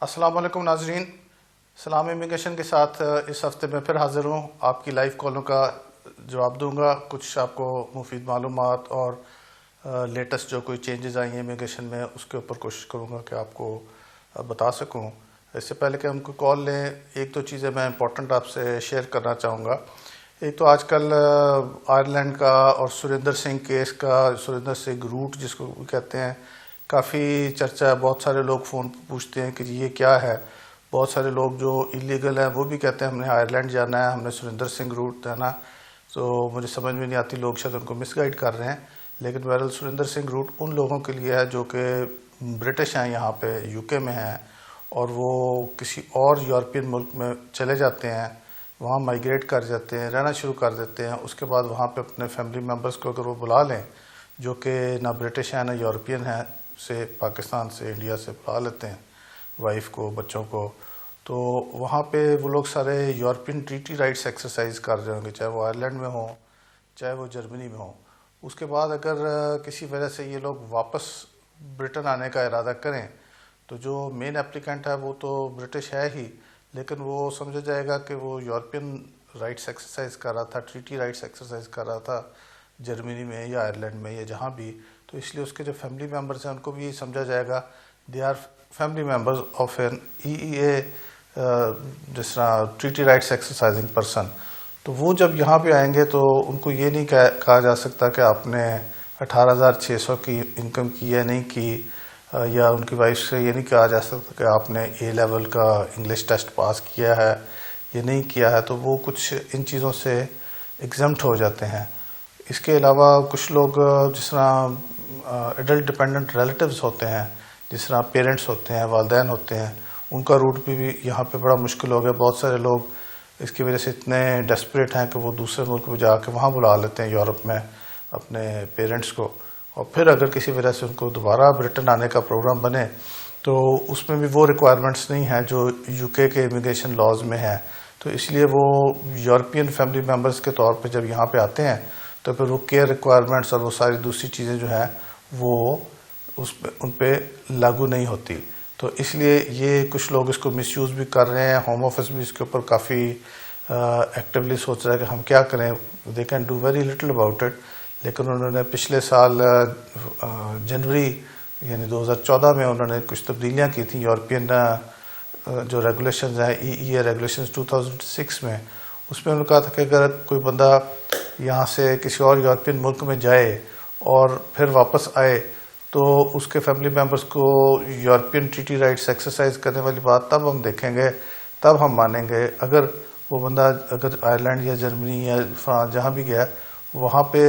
अस्सलाम वालेकुम नाजरीन, सलाम इमिग्रेशन के साथ इस हफ्ते में फिर हाजिर हूँ। आपकी लाइव कॉलों का जवाब दूंगा, कुछ आपको मुफीद मालूमात और लेटेस्ट जो कोई चेंजेस आई हैं इमिग्रेशन में उसके ऊपर कोशिश करूँगा कि आपको बता सकूँ। इससे पहले कि हमको कॉल लें, एक दो चीज़ें मैं इंपॉर्टेंट आपसे शेयर करना चाहूँगा। एक तो आजकल आयरलैंड का और सुरेंद्र सिंह केस का, सुरेंद्र सिंह रूट जिसको कहते हैं, काफ़ी चर्चा है। बहुत सारे लोग फ़ोन पर पूछते हैं कि ये क्या है। बहुत सारे लोग जो इलीगल हैं वो भी कहते हैं हमने आयरलैंड जाना है, हमने सुरेंद्र सिंह रूट जाना। तो मुझे समझ में नहीं आती, लोग शायद उनको मिसगाइड कर रहे हैं। लेकिन बहरहाल सुरेंद्र सिंह रूट उन लोगों के लिए है जो कि ब्रिटिश हैं, यहाँ पे यूके में हैं, और वो किसी और यूरोपियन मुल्क में चले जाते हैं, वहाँ माइग्रेट कर जाते हैं, रहना शुरू कर देते हैं। उसके बाद वहाँ पे अपने फैमिली मेम्बर्स को अगर वो बुला लें जो कि ना ब्रिटिश हैं ना यूरोपियन हैं, से पाकिस्तान से इंडिया से बुला लेते हैं वाइफ को, बच्चों को, तो वहाँ पे वो लोग सारे यूरोपियन ट्रीटी राइट्स एक्सरसाइज कर रहे होंगे, चाहे वो आयरलैंड में हो चाहे वो जर्मनी में हो। उसके बाद अगर किसी वजह से ये लोग वापस ब्रिटेन आने का इरादा करें तो जो मेन एप्लीकेंट है वो तो ब्रिटिश है ही, लेकिन वो समझा जाएगा कि वो यूरोपियन राइट्स एक्सरसाइज कर रहा था, ट्रीटी राइट्स एक्सरसाइज कर रहा था जर्मनी में या आयरलैंड में या जहाँ भी। तो इसलिए उसके जो फैमिली मेम्बर्स हैं उनको भी यही समझा जाएगा they are family members of an EEA, जिस तरह ट्रीटी राइट्स एक्सरसाइजिंग पर्सन। तो वो जब यहाँ पे आएंगे तो उनको ये नहीं कहा जा सकता कि आपने 18,600 की इनकम की है नहीं की, या उनकी वाइफ से ये नहीं कहा जा सकता कि आपने A लेवल का इंग्लिश टेस्ट पास किया है ये नहीं किया है। तो वो कुछ इन चीज़ों से एग्जम्प्ट हो जाते हैं। इसके अलावा कुछ लोग जिस तरह एडल्ट डिपेंडेंट रिलेटिव्स होते हैं, जिस तरह पेरेंट्स होते हैं, वालिदैन होते हैं, उनका रूट भी यहाँ पे बड़ा मुश्किल हो गया। बहुत सारे लोग इसकी वजह से इतने डेस्परेट हैं कि वो दूसरे मुल्क में जाके वहाँ बुला लेते हैं यूरोप में अपने पेरेंट्स को, और फिर अगर किसी वजह से उनको दोबारा ब्रिटेन आने का प्रोग्राम बने तो उसमें भी वो रिक्वायरमेंट्स नहीं हैं जो UK के इमिग्रेशन लॉज में हैं। तो इसलिए वो यूरोपियन फैमिली मेम्बर्स के तौर पर जब यहाँ पर आते हैं तो फिर वो केयर रिक्वायरमेंट्स और वो सारी दूसरी चीज़ें जो हैं वो उन पर लागू नहीं होती। तो इसलिए ये कुछ लोग इसको मिसयूज़ भी कर रहे हैं। होम ऑफिस भी इसके ऊपर काफ़ी एक्टिवली सोच रहा है कि हम क्या करें, they can do very little about it. लेकिन उन्होंने पिछले साल जनवरी यानी 2014 में उन्होंने कुछ तब्दीलियाँ की थी यूरोपियन जो रेगुलेशंस हैं, EEA रेगुलेशंस 2006 में। उसमें उन्होंने कहा था कि अगर कोई बंदा यहाँ से किसी और यूरोपियन मुल्क में जाए और फिर वापस आए तो उसके फैमिली मेम्बर्स को यूरोपियन ट्रीटी राइट्स एक्सरसाइज करने वाली बात तब हम देखेंगे, तब हम मानेंगे। अगर वो बंदा अगर आयरलैंड या जर्मनी या फ्रांस जहाँ भी गया वहाँ पे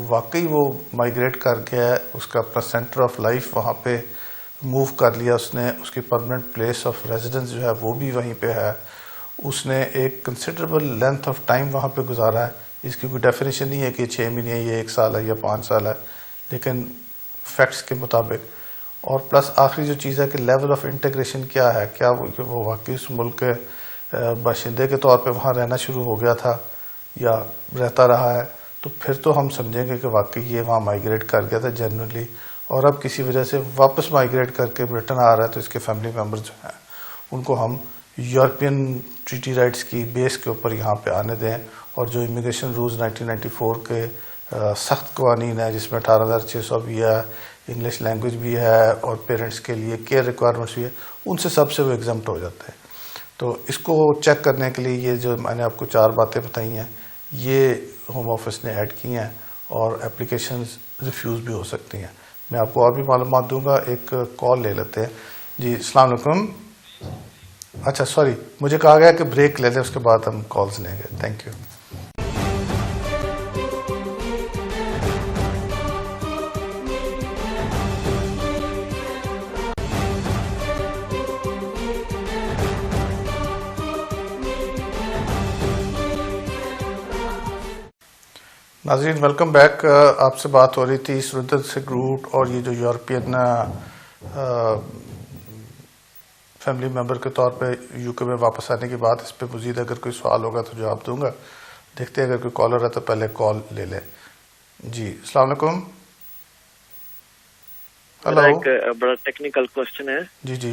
वाकई वो माइग्रेट कर गया, उसका अपना सेंटर ऑफ लाइफ वहाँ पे मूव कर लिया उसने, उसकी परमानेंट प्लेस ऑफ रेजिडेंस जो है वो भी वहीं पे है, उसने एक कंसिडरेबल लेंथ ऑफ टाइम वहाँ पे गुजारा है। इसकी कोई डेफिनेशन नहीं है कि 6 महीने या 1 साल है या 5 साल है, लेकिन फैक्ट्स के मुताबिक। और प्लस आखिरी जो चीज़ है कि लेवल ऑफ इंटीग्रेशन क्या है, क्या वो वाकई उस मुल्क के बाशिंदे के तौर पे वहाँ रहना शुरू हो गया था या रहता रहा है। तो फिर तो हम समझेंगे कि वाकई ये वहाँ माइग्रेट कर गया था जनरली, और अब किसी वजह से वापस माइग्रेट करके ब्रिटेन आ रहा है। तो इसके फैमिली मेम्बर्स जो हैं उनको हम यूरोपियन ट्रीटी राइट्स की बेस के ऊपर यहाँ पे आने दें, और जो इमिग्रेशन रूल्स 1994 के सख्त कवानीन है जिसमें 18,600 भी है, इंग्लिश लैंग्वेज भी है और पेरेंट्स के लिए केयर रिक्वायरमेंट्स भी है, उनसे सबसे वो एग्जम्प्ट हो जाते हैं। तो इसको चेक करने के लिए ये जो मैंने आपको 4 बातें बताई हैं ये होम ऑफिस ने ऐड की हैं, और एप्लीकेशंस रिफ्यूज़ भी हो सकती हैं। मैं आपको और भी मालूमात दूंगा। एक कॉल ले लेते हैं। जी अस्सलाम वालेकुम। अच्छा सॉरी, मुझे कहा गया कि ब्रेक ले लें, उसके बाद हम कॉल्स लेंगे। Thank you. नाज़रीन वेलकम बैक। आपसे बात हो रही थी सुरेंद्र सिंह रूट और ये जो यूरोपियन फैमिली मेम्बर के तौर पे UK में वापस आने की बात। इस पे मज़ीद अगर कोई सवाल होगा तो जवाब दूंगा। देखते हैं अगर कोई कॉलर है तो पहले कॉल ले लें। जी अस्सलाम वालेकुम। हेलो। एक बड़ा टेक्निकल क्वेश्चन है। जी जी।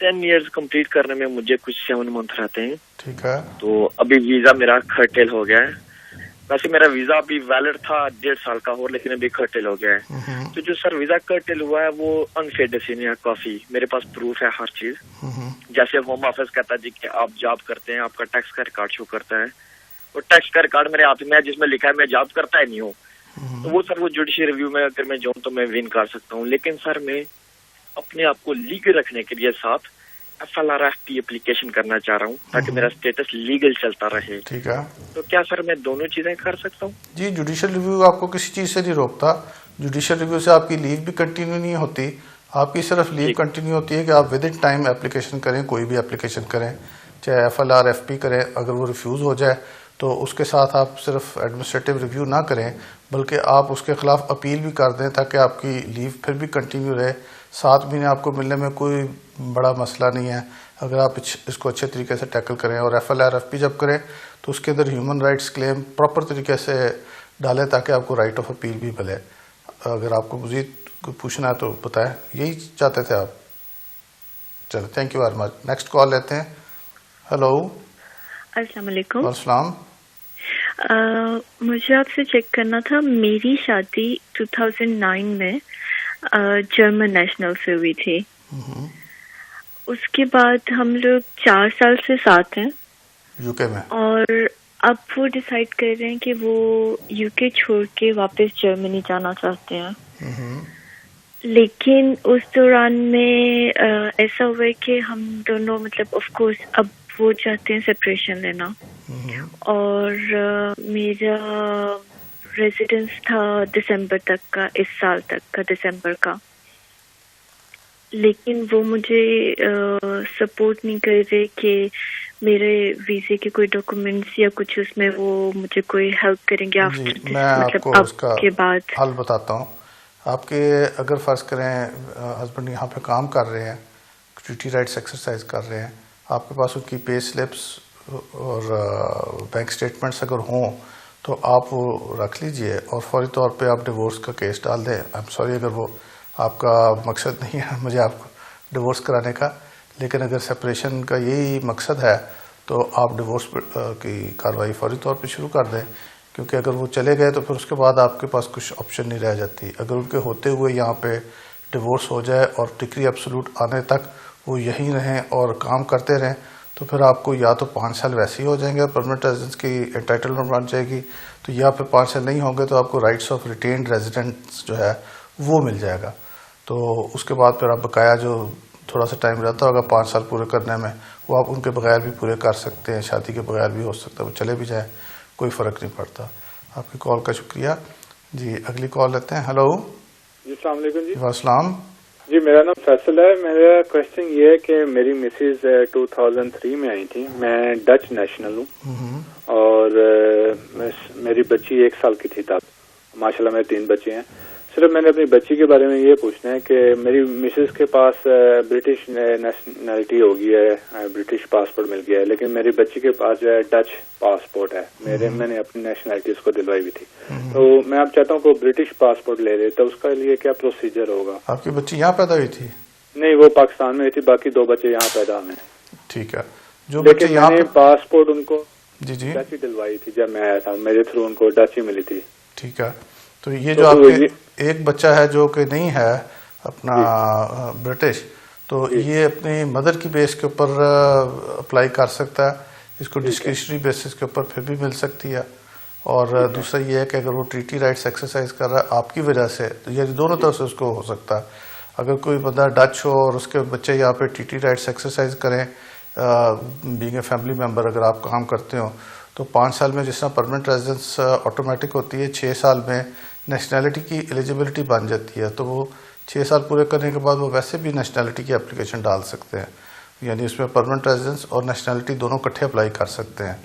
10 इयर्स कंप्लीट करने में मुझे कुछ 7 मंथ रहते हैं। ठीक है। तो अभी वीजा मेरा कर्टेल हो गया है। वैसे मेरा वीजा अभी वैलिड था 1.5 साल का और, लेकिन अभी कर्टेल हो गया है। तो जो सर वीजा कर्टेल हुआ है वो अनफेयर डिसीजन है काफी। मेरे पास प्रूफ है हर चीज। जैसे होम ऑफिस कहता है जी कि आप जॉब करते हैं, आपका टैक्स का रिकॉर्ड शो करता है, और टैक्स का रिकॉर्ड मेरे हाथ में है जिसमें लिखा है मैं जॉब करता है नहीं हूँ। तो वो सर वो जुडिशियल रिव्यू में अगर मैं जाऊँ तो मैं विन कर सकता हूँ। लेकिन सर मैं अपने आप को लीगल रखने के लिए साथ FLRFP एप्लीकेशन करना चाह रहा हूँ ताकि मेरा स्टेटस लीगल चलता रहे। ठीक है। तो क्या सर मैं दोनों चीजें कर सकता हूँ? जी, जुडिशियल रिव्यू आपको किसी चीज से नहीं रोकता। जुडिशियल रिव्यू से आपकी लीव भी कंटिन्यू नहीं होती, आपकी सिर्फ लीव कंटिन्यू होती है कि आप विद इन टाइम एप्लीकेशन करें, कोई भी एप्लीकेशन करें, चाहे FLRFP करें। अगर वो रिफ्यूज हो जाए तो उसके साथ आप सिर्फ एडमिनिस्ट्रेटिव रिव्यू ना करें बल्कि आप उसके खिलाफ अपील भी कर दें ताकि आपकी लीव फिर भी कंटिन्यू रहे। 7 महीने आपको मिलने में कोई बड़ा मसला नहीं है अगर आप इसको अच्छे तरीके से टैकल करें। और FLRFP जब करें तो उसके अंदर ह्यूमन राइट्स क्लेम प्रॉपर तरीके से डालें ताकि आपको राइट ऑफ अपील भी मिले। अगर आपको मजीद पूछना है तो बताएं, यही चाहते थे आप? चलो, thank you very much. Next call लेते हैं। हेलो। अस्सलाम वालेकुम। अस्सलाम। मुझे आपसे चेक करना था, मेरी शादी 2009 में जर्मन नेशनल से हुई थी। उसके बाद हम लोग 4 साल से साथ हैं यूके में, और अब वो डिसाइड कर रहे हैं कि वो यूके छोड़ के वापस जर्मनी जाना चाहते हैं। लेकिन उस दौरान में ऐसा हुआ है कि हम दोनों मतलब ऑफ कोर्स अब वो चाहते हैं सेपरेशन लेना, और मेरा रेजिडेंस था दिसंबर तक का, इस साल तक का दिसंबर का। लेकिन वो मुझे सपोर्ट नहीं कर रहे कि मेरे वीजे के कोई डॉक्यूमेंट्स या कुछ उसमें वो मुझे कोई हेल्प करेंगे आफ्टर दिस, मैं मतलब आपको उसका के बाद हल बताता हूँ। आपके अगर फर्ज करें हस्बैंड यहाँ पे काम कर रहे हैं, ड्यूटी राइट्स एक्सरसाइज कर रहे हैं, आपके पास उनकी पे स्लिप्स और बैंक स्टेटमेंट्स अगर हों तो आप वो रख लीजिए और फौरी तौर पे आप डिवोर्स का केस डाल दें। आई एम सॉरी अगर वो आपका मकसद नहीं है मुझे आपको डिवोर्स कराने का, लेकिन अगर सेपरेशन का यही मकसद है तो आप डिवोर्स की कार्रवाई फौरी तौर पे शुरू कर दें, क्योंकि अगर वो चले गए तो फिर उसके बाद आपके पास कुछ ऑप्शन नहीं रह जाती। अगर उनके होते हुए यहाँ पे डिवोर्स हो जाए और डिक्री एब्सोल्यूट आने तक वो यहीं रहें और काम करते रहें तो फिर आपको या तो 5 साल वैसे ही हो जाएंगे, परमानेंट रेजिडेंस की एंटाइटलमेंट बन जाएगी, तो या फिर 5 साल नहीं होंगे तो आपको राइट्स ऑफ रिटेन्ड रेजिडेंस जो है वो मिल जाएगा। तो उसके बाद फिर आप बकाया जो थोड़ा सा टाइम रहता होगा 5 साल पूरे करने में, वो आप उनके बगैर भी पूरे कर सकते हैं, शादी के बगैर भी हो सकता है, वो चले भी जाए कोई फ़र्क नहीं पड़ता। आपकी कॉल का शुक्रिया जी। अगली कॉल लेते हैं। हेलो जी, अस्सलाम वालेकुम जी। वालेकुम जी, मेरा नाम फैसल है। मेरा क्वेश्चन ये है कि मेरी मिसेज 2003 में आई थी। मैं डच नेशनल हूँ और मेरी बच्ची 1 साल की थी तब। माशाल्लाह मेरे 3 बच्चे हैं। सिर्फ मैंने अपनी बच्ची के बारे में ये पूछना है कि मेरी मिसेज के पास ब्रिटिश नेशनैलिटी हो गई है, ब्रिटिश पासपोर्ट मिल गया है, लेकिन मेरी बच्ची के पास जो है डच पासपोर्ट है। मैंने अपनी नेशनैलिटी उसको दिलवाई हुई थी, तो मैं अब चाहता हूँ कि ब्रिटिश पासपोर्ट ले ले, तो उसका लिए क्या प्रोसीजर होगा? आपकी बच्ची यहाँ पैदा हुई थी? नहीं, वो पाकिस्तान में हुई थी, बाकी 2 बच्चे यहाँ पैदा हुए। ठीक है। जो लेकिन मैंने पासपोर्ट उनको जी डच ही दिलवाई थी जब मैं आया था, मेरे थ्रू उनको डच ही मिली थी। ठीक है। तो ये जो आपके एक बच्चा है जो कि नहीं है अपना ब्रिटिश, तो ये अपनी मदर की बेस के ऊपर अप्लाई कर सकता है, इसको डिस्क्रिशनरी बेसिस के ऊपर फिर भी मिल सकती है। और दूसरा ये है कि अगर वो ट्रीटी राइट्स एक्सरसाइज कर रहा है आपकी वजह से, तो ये दोनों तरफ से उसको हो सकता है। अगर कोई बंदा डच हो और उसके बच्चे यहाँ पे ट्रीटी राइट्स एक्सरसाइज करें, बीइंग ए फैमिली मेम्बर अगर आप काम करते हो, तो 5 साल में जिस तरह परमानेंट रेजिडेंस ऑटोमेटिक होती है, 6 साल में नेशनैलिटी की एलिजिबिलिटी बन जाती है। तो वो 6 साल पूरे करने के बाद वो वैसे भी नेशनैलिटी की एप्लीकेशन डाल सकते हैं, यानी उसमें परमानेंट रेजिडेंस और नेशनैलिटी दोनों इकट्ठे अप्लाई कर सकते हैं।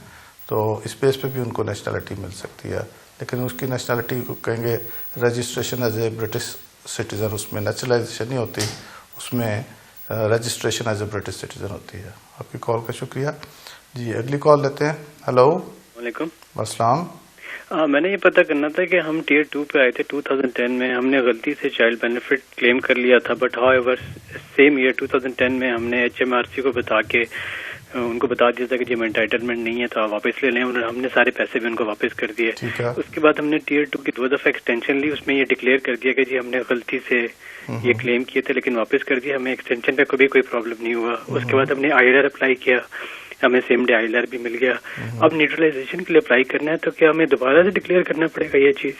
तो इस बेस पे भी उनको नेशनैलिटी मिल सकती है, लेकिन उसकी नेशनैलिटी को कहेंगे registration as a British citizen, उसमें नेचुरलाइजेशन नहीं होती, उसमें registration as a British citizen होती है। आपकी कॉल का शुक्रिया जी। अगली कॉल लेते हैं। हेलो वालेकुम। अस्सलाम। मैंने ये पता करना था कि हम टियर 2 पे आए थे 2010 में, हमने गलती से चाइल्ड बेनिफिट क्लेम कर लिया था, बट हाउएवर सेम ईयर 2010 में हमने HMRC को बता के उनको बता दिया था कि जी एंटाइटलमेंट नहीं है तो आप वापस ले लें, और हमने सारे पैसे भी उनको वापस कर दिए। उसके बाद हमने टियर 2 की 2 दफा एक्सटेंशन ली, उसमें ये डिक्लेयर कर दिया कि जी हमने गलती से ये क्लेम किए थे लेकिन वापस कर दिया, हमें एक्सटेंशन पे कभी कोई प्रॉब्लम नहीं हुआ। उसके बाद हमने ILR अप्लाई किया, हमें सेम डे ILR भी मिल गया। अब न्यूट्रलाइजेशन के लिए अप्लाई करना है तो क्या हमें दोबारा से डिक्लेयर करना पड़ेगा ये चीज?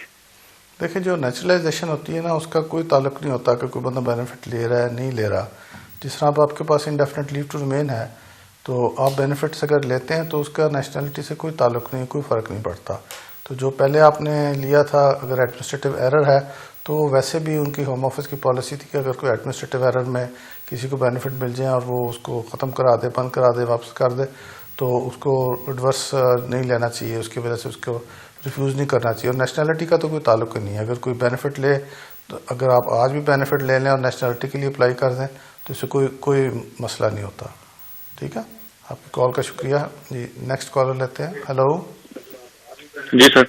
देखिए, जो नेचुरलाइजेशन होती है ना, उसका कोई ताल्लुक नहीं होता कि कोई बंदा बेनिफिट ले रहा है नहीं ले रहा। जिस तरह अब आपके पास इंडेफिनिट लीव टू रिमेन है तो आप बेनिफिट्स अगर लेते हैं तो उसका नेशनलिटी से कोई ताल्लुक नहीं, कोई फ़र्क नहीं पड़ता। तो जो पहले आपने लिया था, अगर एडमिनिस्ट्रेटिव एरर है तो वैसे भी उनकी होम ऑफिस की पॉलिसी थी कि अगर कोई एडमिनिस्ट्रेटिव एरर में किसी को बेनिफिट मिल जाए और वो उसको ख़त्म करा दे, बंद करा दे, वापस कर दे, तो उसको रिवर्स नहीं लेना चाहिए, उसकी वजह से उसको रिफ्यूज़ नहीं करना चाहिए। और नेशनलिटी का तो कोई ताल्लुक ही नहीं है। अगर कोई बेनिफिट ले तो अगर आप आज भी बेनिफिट ले लें और नेशनलिटी के लिए अप्लाई कर दें तो इससे कोई मसला नहीं होता। ठीक है, आपकी कॉल का शुक्रिया जी। नेक्स्ट कॉलर लेते हैं। हेलो जी सर।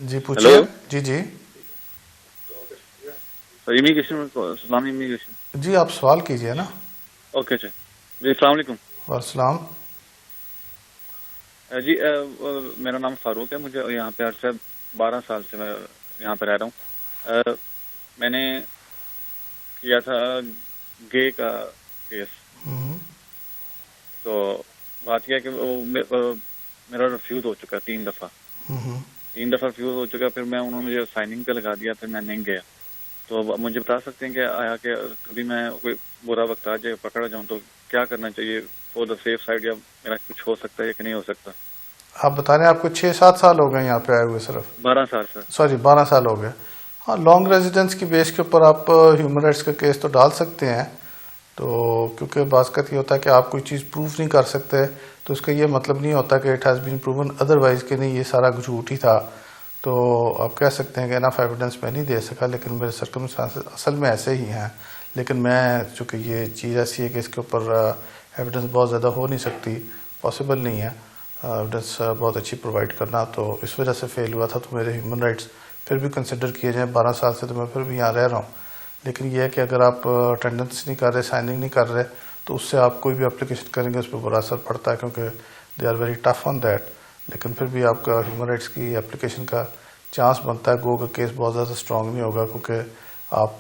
जी पूछिए। जी इमिग्रेशन, इस्लामी इमिग्रेशन। जी आप सवाल कीजिए ना। ओके सर जी, अस्सलाम वालेकुम। वालेकुम जी। मेरा नाम फारूक है, मुझे यहाँ पे अर्से 12 साल से मैं यहाँ पे रह रहा हूँ। मैंने किया था गे का केस, तो बात यह है कि मेरा रिफ्यूज हो चुका 3 दफा। 3 दफा रिफ्यूज हो चुका, फिर उन्होंने मुझे साइनिंग पे लगा दिया, फिर मैं नहीं गया। तो मुझे बता सकते हैं कि आया कि कभी मैं कोई बुरा वक्त आ जाए, पकड़ा जाऊँ, तो क्या करना चाहिए फॉर द सेफ साइड, या मेरा कुछ हो सकता है कि नहीं हो सकता? आप बता रहे हैं आपको 6-7 साल हो गए यहाँ पे आए हुए? सिर्फ 12 साल सर। सॉरी 12 साल हो गए। हाँ, लॉन्ग रेजिडेंस की बेस के ऊपर आप ह्यूमन राइट्स का केस तो डाल सकते हैं। तो क्योंकि बास्कत ये होता है कि आप कोई चीज़ प्रूफ नहीं कर सकते, तो उसका ये मतलब नहीं होता कि it has been proven otherwise कि नहीं ये सारा झूठ ही था। तो आप कह सकते हैं कि इनफ एविडेंस मैं नहीं दे सका, लेकिन मेरे सर्कमस्टांसेस असल में ऐसे ही हैं। लेकिन मैं चूँकि ये चीज़ ऐसी है कि इसके ऊपर एविडेंस बहुत ज़्यादा हो नहीं सकती, पॉसिबल नहीं है एविडेंस बहुत अच्छी प्रोवाइड करना, तो इस वजह से फेल हुआ था। तो मेरे ह्यूमन राइट्स फिर भी कंसिडर किए जाएँ। 12 साल से तो मैं फिर भी यहाँ रह रहा हूँ। लेकिन यह है कि अगर आप अटेंडेंस नहीं कर रहे, साइनिंग नहीं कर रहे, तो उससे आप कोई भी एप्लीकेशन करेंगे उस पर बुरा असर पड़ता है, क्योंकि they are very tough on that. लेकिन फिर भी आपका ह्यूमन राइट्स की एप्लीकेशन का चांस बनता है। गो का केस बहुत ज़्यादा स्ट्रॉन्ग नहीं होगा, क्योंकि आप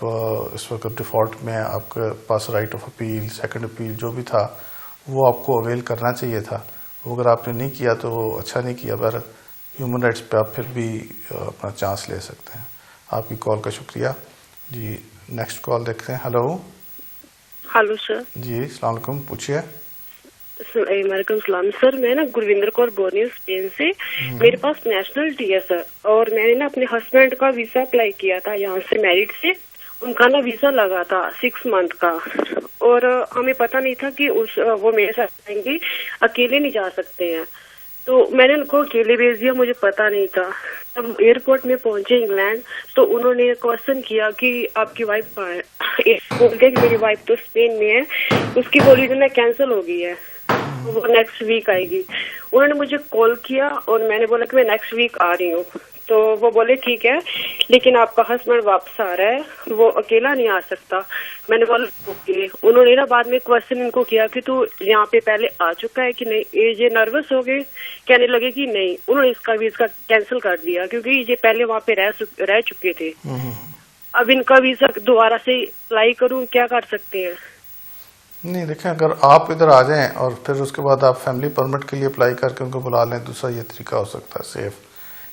इस वक्त डिफ़ॉल्ट में आपके पास right of appeal, second appeal जो भी था वो आपको अवेल करना चाहिए था। वो अगर आपने नहीं किया तो अच्छा नहीं किया, पर ह्यूमन राइट्स पे आप फिर भी अपना चांस ले सकते हैं। आपकी कॉल का शुक्रिया जी। नेक्स्ट कॉल देखते हैं। Hello sir. जी अस्सलाम वालेकुम, पूछिए। वालेकुम सलाम सर। मैं ना गुरविंदर कौर बोल रही हूँ स्पेन से। मेरे पास नेशनलिटी है सर, और मैंने ना अपने हस्बैंड का वीजा अप्लाई किया था यहाँ से मैरिड से। उनका ना वीजा लगा था 6 मंथ का, और हमें पता नहीं था कि वो मेरे साथ आएंगे, अकेले नहीं जा सकते हैं। तो मैंने उनको अकेले भेज दिया, मुझे पता नहीं था। तब एयरपोर्ट में पहुंचे इंग्लैंड, तो उन्होंने क्वेश्चन किया कि आपकी वाइफ कहाँ है। बोल दिया कि मेरी वाइफ तो स्पेन में है, उसकी हॉलीडे ना कैंसिल हो गई है, वो नेक्स्ट वीक आएगी। उन्होंने मुझे कॉल किया और मैंने बोला कि मैं नेक्स्ट वीक आ रही हूँ। तो वो बोले ठीक है, लेकिन आपका हस्बैंड वापस आ रहा है, वो अकेला नहीं आ सकता। मैंने बोला ओके। उन्होंने ना बाद में क्वेश्चन इनको किया कि तू यहाँ पे पहले आ चुका है कि नहीं। ये नर्वस हो गए, कहने लगे कि नहीं। उन्होंने इसका वीजा कैंसिल कर दिया, क्योंकि ये पहले वहाँ पे रह चुके थे। अब इनका वीजा दोबारा से अप्लाई करूँ, क्या कर सकते हैं? नहीं देखें, अगर आप इधर आ जाएं और फिर उसके बाद आप फैमिली परमिट के लिए अप्लाई करके उनको बुला लें, दूसरा ये तरीका हो सकता है सेफ,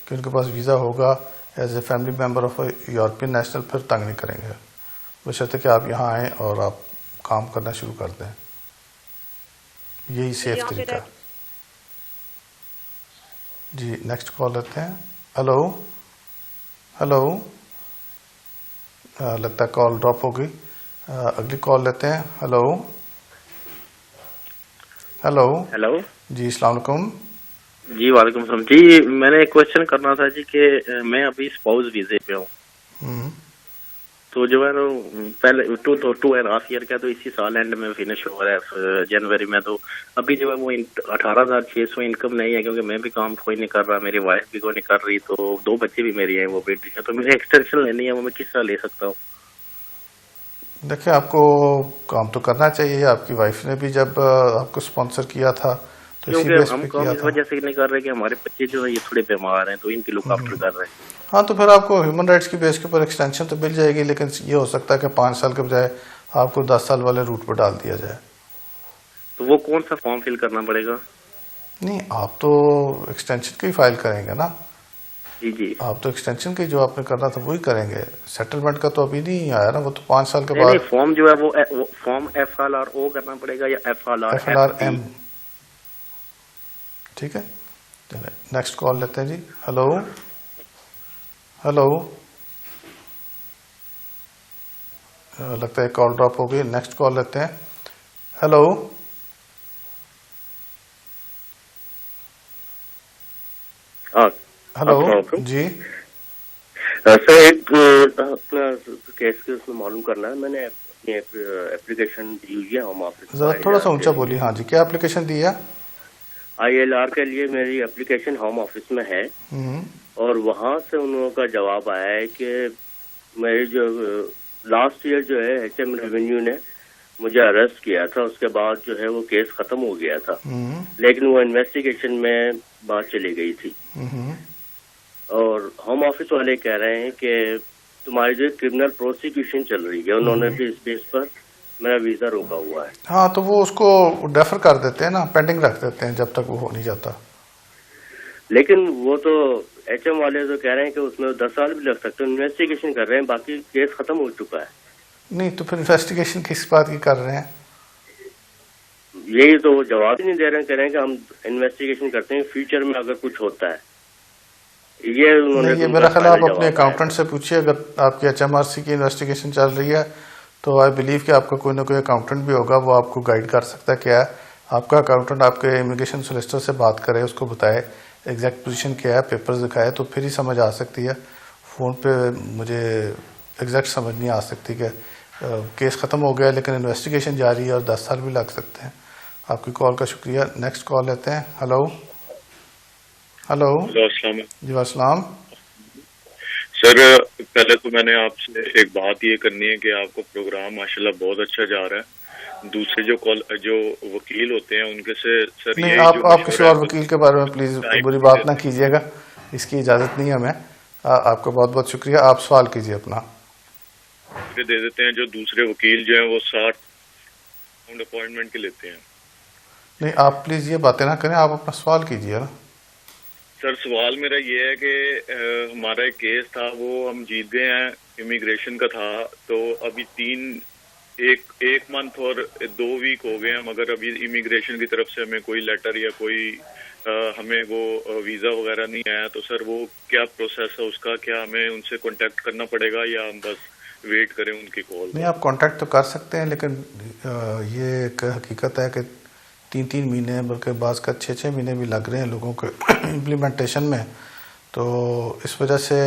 कि उनके पास वीज़ा होगा as a family member of European national, फिर तंग नहीं करेंगे, बशर्ते कि आप यहाँ आएँ और आप काम करना शुरू कर दें। यही सेफ तरीका है जी। नेक्स्ट कॉल लेते हैं। हेलो लगता है कॉल ड्रॉप हो गई। अगली कॉल लेते हैं। हेलो जी अस्सलाम वालेकुम। जी वालेकुम सलाम जी। मैंने एक क्वेश्चन करना था जी कि मैं अभी स्पाउस वीजे पे हूँ, तो जो है ना पहले 2.5 ईयर का तो इसी साल एंड में फिनिश हो रहा है जनवरी में। तो अभी जो है वो 18,600 इनकम नहीं है, क्योंकि मैं भी काम कोई नहीं कर रहा, मेरी वाइफ भी कोई नहीं कर रही, तो 2 बच्चे भी मेरी हैं, वो बेटी है, तो मुझे एक्सटेंशन लेनी है, वो मैं किस तरह ले सकता हूँ? देखिए, आपको काम तो करना चाहिए। आपकी वाइफ ने भी जब आपको स्पॉन्सर किया था तो इसी बेस हम पे काम किया इस था। वजह से नहीं कर रहे कि हमारे बच्चे जो है ये थोड़े बीमार हैं, तो इनकी लुक आफ्टर कर रहे हैं। हाँ, तो फिर आपको ह्यूमन राइट्स की बेस के ऊपर एक्सटेंशन तो मिल जाएगी, लेकिन ये हो सकता है कि 5 साल के बजाय आपको 10 साल वाले रूट पर डाल दिया जाए। तो वो कौन सा फॉर्म फिल करना पड़ेगा? नहीं, आप तो एक्सटेंशन की फाइल करेंगे ना। जी, आप तो एक्सटेंशन की जो आपने करना था वही करेंगे। सेटलमेंट का तो अभी नहीं आया ना, वो तो 5 साल के नहीं, बाद। नहीं, फॉर्म जो है वो फॉर्म FLRO करना पड़ेगा या FLRM? ठीक है, नेक्स्ट कॉल लेते हैं जी। हेलो हेलो, लगता है कॉल ड्रॉप हो गई। नेक्स्ट कॉल लेते हैं। हेलो हेलो जी। सर, एक अपना केस के उसमें मालूम करना है। मैंने अपनी एप्लीकेशन दी हुई है होम ऑफिस। जरा थोड़ा सा ऊंचा बोलिए। हाँ जी, क्या एप्लीकेशन दी है? ILR के लिए मेरी एप्लीकेशन होम ऑफिस में है, और वहाँ से उन लोगों का जवाब आया है कि मेरी जो लास्ट ईयर जो है HM रेवेन्यू ने मुझे अरेस्ट किया था, उसके बाद जो है वो केस खत्म हो गया था, लेकिन वो इन्वेस्टिगेशन में बात चली गई थी। और होम ऑफिस वाले कह रहे हैं कि तुम्हारी जो क्रिमिनल प्रोसिक्यूशन चल रही है, उन्होंने भी इस बेस पर मेरा वीजा रोका हुआ है। हाँ, तो वो उसको डेफर कर देते हैं ना, पेंडिंग रख देते हैं जब तक वो हो नहीं जाता। लेकिन वो तो HM वाले तो कह रहे हैं कि उसमें 10 साल भी लग सकते हैं, इन्वेस्टिगेशन कर रहे हैं, बाकी केस खत्म हो चुका है। नहीं, तो फिर इन्वेस्टिगेशन किस बात की कर रहे हैं? यही तो वो जवाब ही नहीं दे रहे हैं, कह रहे हैं कि हम इन्वेस्टिगेशन करते हैं, फ्यूचर में अगर कुछ होता है। ये मेरा ख्याल आप अपने अकाउंटेंट से पूछिए। अगर आपकी HMRC की इन्वेस्टिगेशन चल रही है तो आई बिलीव कि आपका कोई ना कोई अकाउंटेंट भी होगा, वो आपको गाइड कर सकता है। क्या है आपका अकाउंटेंट आपके इमिग्रेशन सोलिसिटर से बात करे, उसको बताए एग्जैक्ट पोजीशन क्या है, पेपर्स दिखाए, तो फिर ही समझ आ सकती है। फ़ोन पे मुझे एग्जैक्ट समझ नहीं आ सकती कि केस ख़त्म हो गया लेकिन इन्वेस्टिगेशन जारी है और 10 साल भी लग सकते हैं। आपकी कॉल का शुक्रिया। नेक्स्ट कॉल लेते हैं। हेलो हेलो जी, अस्सलाम सर। पहले तो मैंने आपसे एक बात ये करनी है कि आपका प्रोग्राम माशाल्लाह बहुत अच्छा जा रहा है। दूसरे जो वकील होते हैं उनके से सर नहीं, आप किसी और वकील के बारे में प्लीज बुरी बात ना कीजिएगा, इसकी इजाजत नहीं है हमें। आपका बहुत बहुत शुक्रिया। आप सवाल कीजिए अपना। दे देते हैं जो दूसरे वकील जो हैं वो 60 अपॉइंटमेंट के लेते हैं। नहीं, आप प्लीज ये बातें ना करें, आप अपना सवाल कीजिए ना। सर, सवाल मेरा ये है कि हमारा एक केस था, वो हम जीत गए हैं, इमिग्रेशन का था। तो अभी एक मंथ और 2 वीक हो गए हैं, मगर अभी इमिग्रेशन की तरफ से हमें कोई लेटर या कोई हमें वो वीजा वगैरह नहीं आया। तो सर वो क्या प्रोसेस है उसका? क्या हमें उनसे कांटेक्ट करना पड़ेगा या हम बस वेट करें उनकी कॉल? नहीं, आप कांटेक्ट तो कर सकते हैं, लेकिन ये एक हकीकत है कि 3-3 महीने बल्कि बाज़ का 6-6 महीने भी लग रहे हैं लोगों के इम्प्लीमेंटेशन में। तो इस वजह से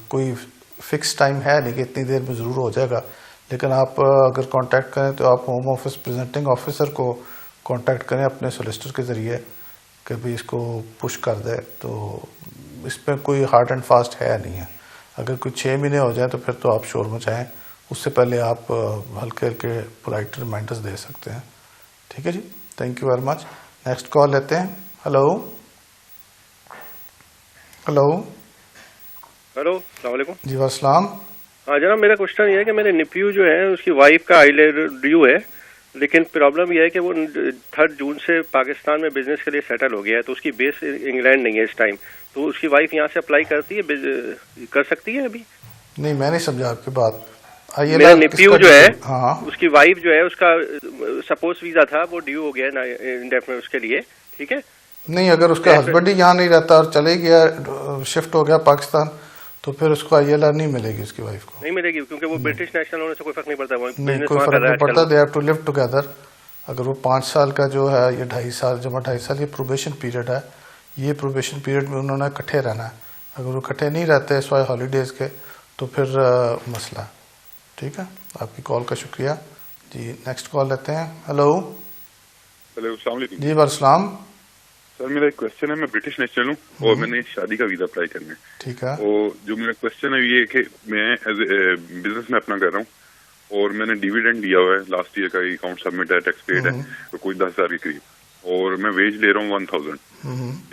कोई फिक्स टाइम है नहीं कि इतनी देर में ज़रूर हो जाएगा। लेकिन आप अगर कांटेक्ट करें तो आप होम ऑफिस प्रेजेंटिंग ऑफिसर को कांटेक्ट करें अपने सोलिसिटर के ज़रिए कि भाई इसको पुश कर दे। तो इस पर कोई हार्ड एंड फास्ट है नहीं है। अगर कोई 6 महीने हो जाए तो फिर तो आप शोर मचाएं, उससे पहले आप हल्के हल्के पोलाइट रिमाइंडर्स दे सकते हैं। ठीक है जी, thank you very much. Next call लेते हैं। हेलो हेलो हेलो, अस्सलाम वालेकुम जी, वालेकुम। हाँ जनाब, मेरा क्वेश्चन ये है कि मेरे निफ्यू जो है उसकी वाइफ का आईलैंड ड्यू है, लेकिन प्रॉब्लम यह है कि वो 3 जून से पाकिस्तान में बिजनेस के लिए सेटल हो गया है, तो उसकी बेस इंग्लैंड नहीं है इस टाइम। तो उसकी वाइफ यहाँ से अप्लाई कर सकती है अभी? नहीं, मैं नहीं समझा आपकी बात। मेरा निफ्यू जो है, हाँ, उसकी वाइफ जो है, उसका सपोज वीजा था, वो ड्यू हो गया ना इंडेफिनिट उसके लिए। ठीक है, नहीं, अगर उसका हस्बैंड ही यहाँ नहीं रहता और चले गया, शिफ्ट हो गया पाकिस्तान, तो फिर उसको ILR नहीं मिलेगी उसकी वाइफ को। नहीं मिलेगी क्योंकि वो ब्रिटिश नेशनल होने से कोई फर्क नहीं पड़ता। नहीं, कोई फर्क नहीं पड़ता। They have to live together. अगर वो 5 साल का जो है, ये 2.5 साल, जमा 2.5 साल ये प्रोबेशन पीरियड है। ये प्रोबेशन पीरियड में उन्होंने इकट्ठे रहना है। अगर वो इकट्ठे नहीं रहते स्वाय हॉलीडेज के, तो फिर मसला। ठीक है, आपकी कॉल का शुक्रिया जी। नेक्स्ट कॉल लेते हैं। हेलो अस्सलाम वालेकुम। जी वालेकुम। सर मेरा एक क्वेश्चन है, मैं ब्रिटिश नेशनल हूँ और मैंने शादी का वीजा अप्लाई करना है। ठीक है। और जो मेरा क्वेश्चन है ये है कि मैं एज ए बिजनेस में अपना कर रहा हूँ और मैंने डिविडेंड दिया हुआ है, लास्ट ईयर का अकाउंट सबमिट है, टैक्स पेड है, तो कोई 10,000 के करीब, और मैं वेज ले रहा हूँ 1,000।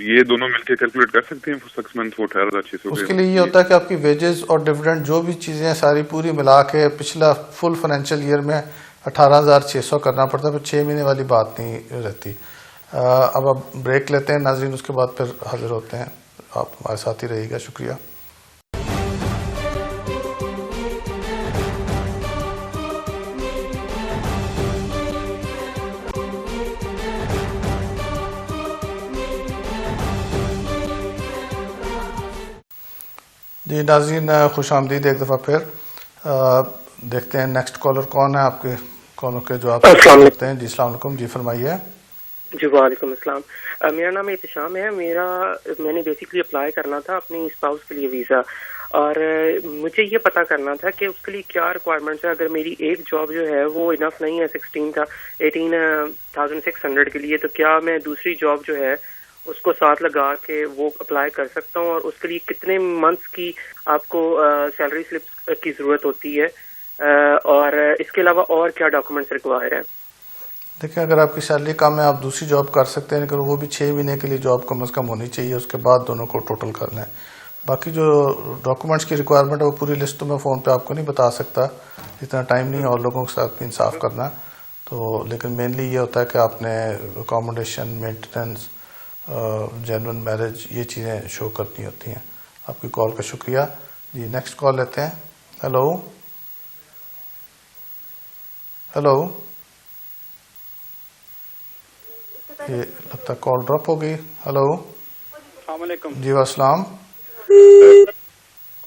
ये दोनों मिलके कैलकुलेट कर सकते हैं 6 मंथ 18,600? उसके लिए ये होता है कि आपकी वेजेस और डिविडेंड जो भी चीजें हैं सारी पूरी मिला के पिछला फुल फाइनेंशियल ईयर में 18,600 करना पड़ता है, फिर 6 महीने वाली बात नहीं रहती। अब आप ब्रेक लेते हैं नाज़रीन, उसके बाद फिर हाजिर होते हैं। आप हमारे साथ ही रहिएगा, शुक्रिया। जी नाज़रीन, खुश आमदीद एक दफ़ा फिर। देखते हैं नेक्स्ट कॉलर कौन है, आपके कॉलर के जो आप करते हैं। जी अस्सलाम वालेकुम, जी फरमाइए। जी वालेकुम अस्सलाम। मेरा नाम एहतिशाम है। मैंने बेसिकली अप्लाई करना था अपनी स्पाउस के लिए वीज़ा, और मुझे ये पता करना था कि उसके लिए क्या रिक्वायरमेंट्स है। अगर मेरी एक जॉब जो है वो इनफ नहीं है 18,600 के लिए, तो क्या मैं दूसरी जॉब जो है उसको साथ लगा के वो अप्लाई कर सकता हूँ, और उसके लिए कितने मंथ्स की आपको सैलरी स्लिप की जरूरत होती है, और इसके अलावा और क्या डॉक्यूमेंट्स रिक्वायर है? देखिए, अगर आपकी सैलरी कम है आप दूसरी जॉब कर सकते हैं, लेकिन वो भी 6 महीने के लिए जॉब कम से कम होनी चाहिए, उसके बाद दोनों को टोटल करना है। बाकी जो डॉक्यूमेंट्स की रिक्वायरमेंट है वो पूरी लिस्ट तो मैं फ़ोन पे आपको नहीं बता सकता, इतना टाइम नहीं है और लोगों के साथ भी इंसाफ करना है। तो लेकिन मेनली ये होता है कि आपने अकोमोडेशन, मेंटेनेंस, जेन्युइन मैरिज, ये चीज़ें शो करनी होती हैं। आपकी कॉल का शुक्रिया जी। नेक्स्ट कॉल लेते हैं। हेलो हेलो, ये लगता है कॉल ड्रॉप हो गई। हेलो अस्सलाम वालेकुम। जी वालेकुम।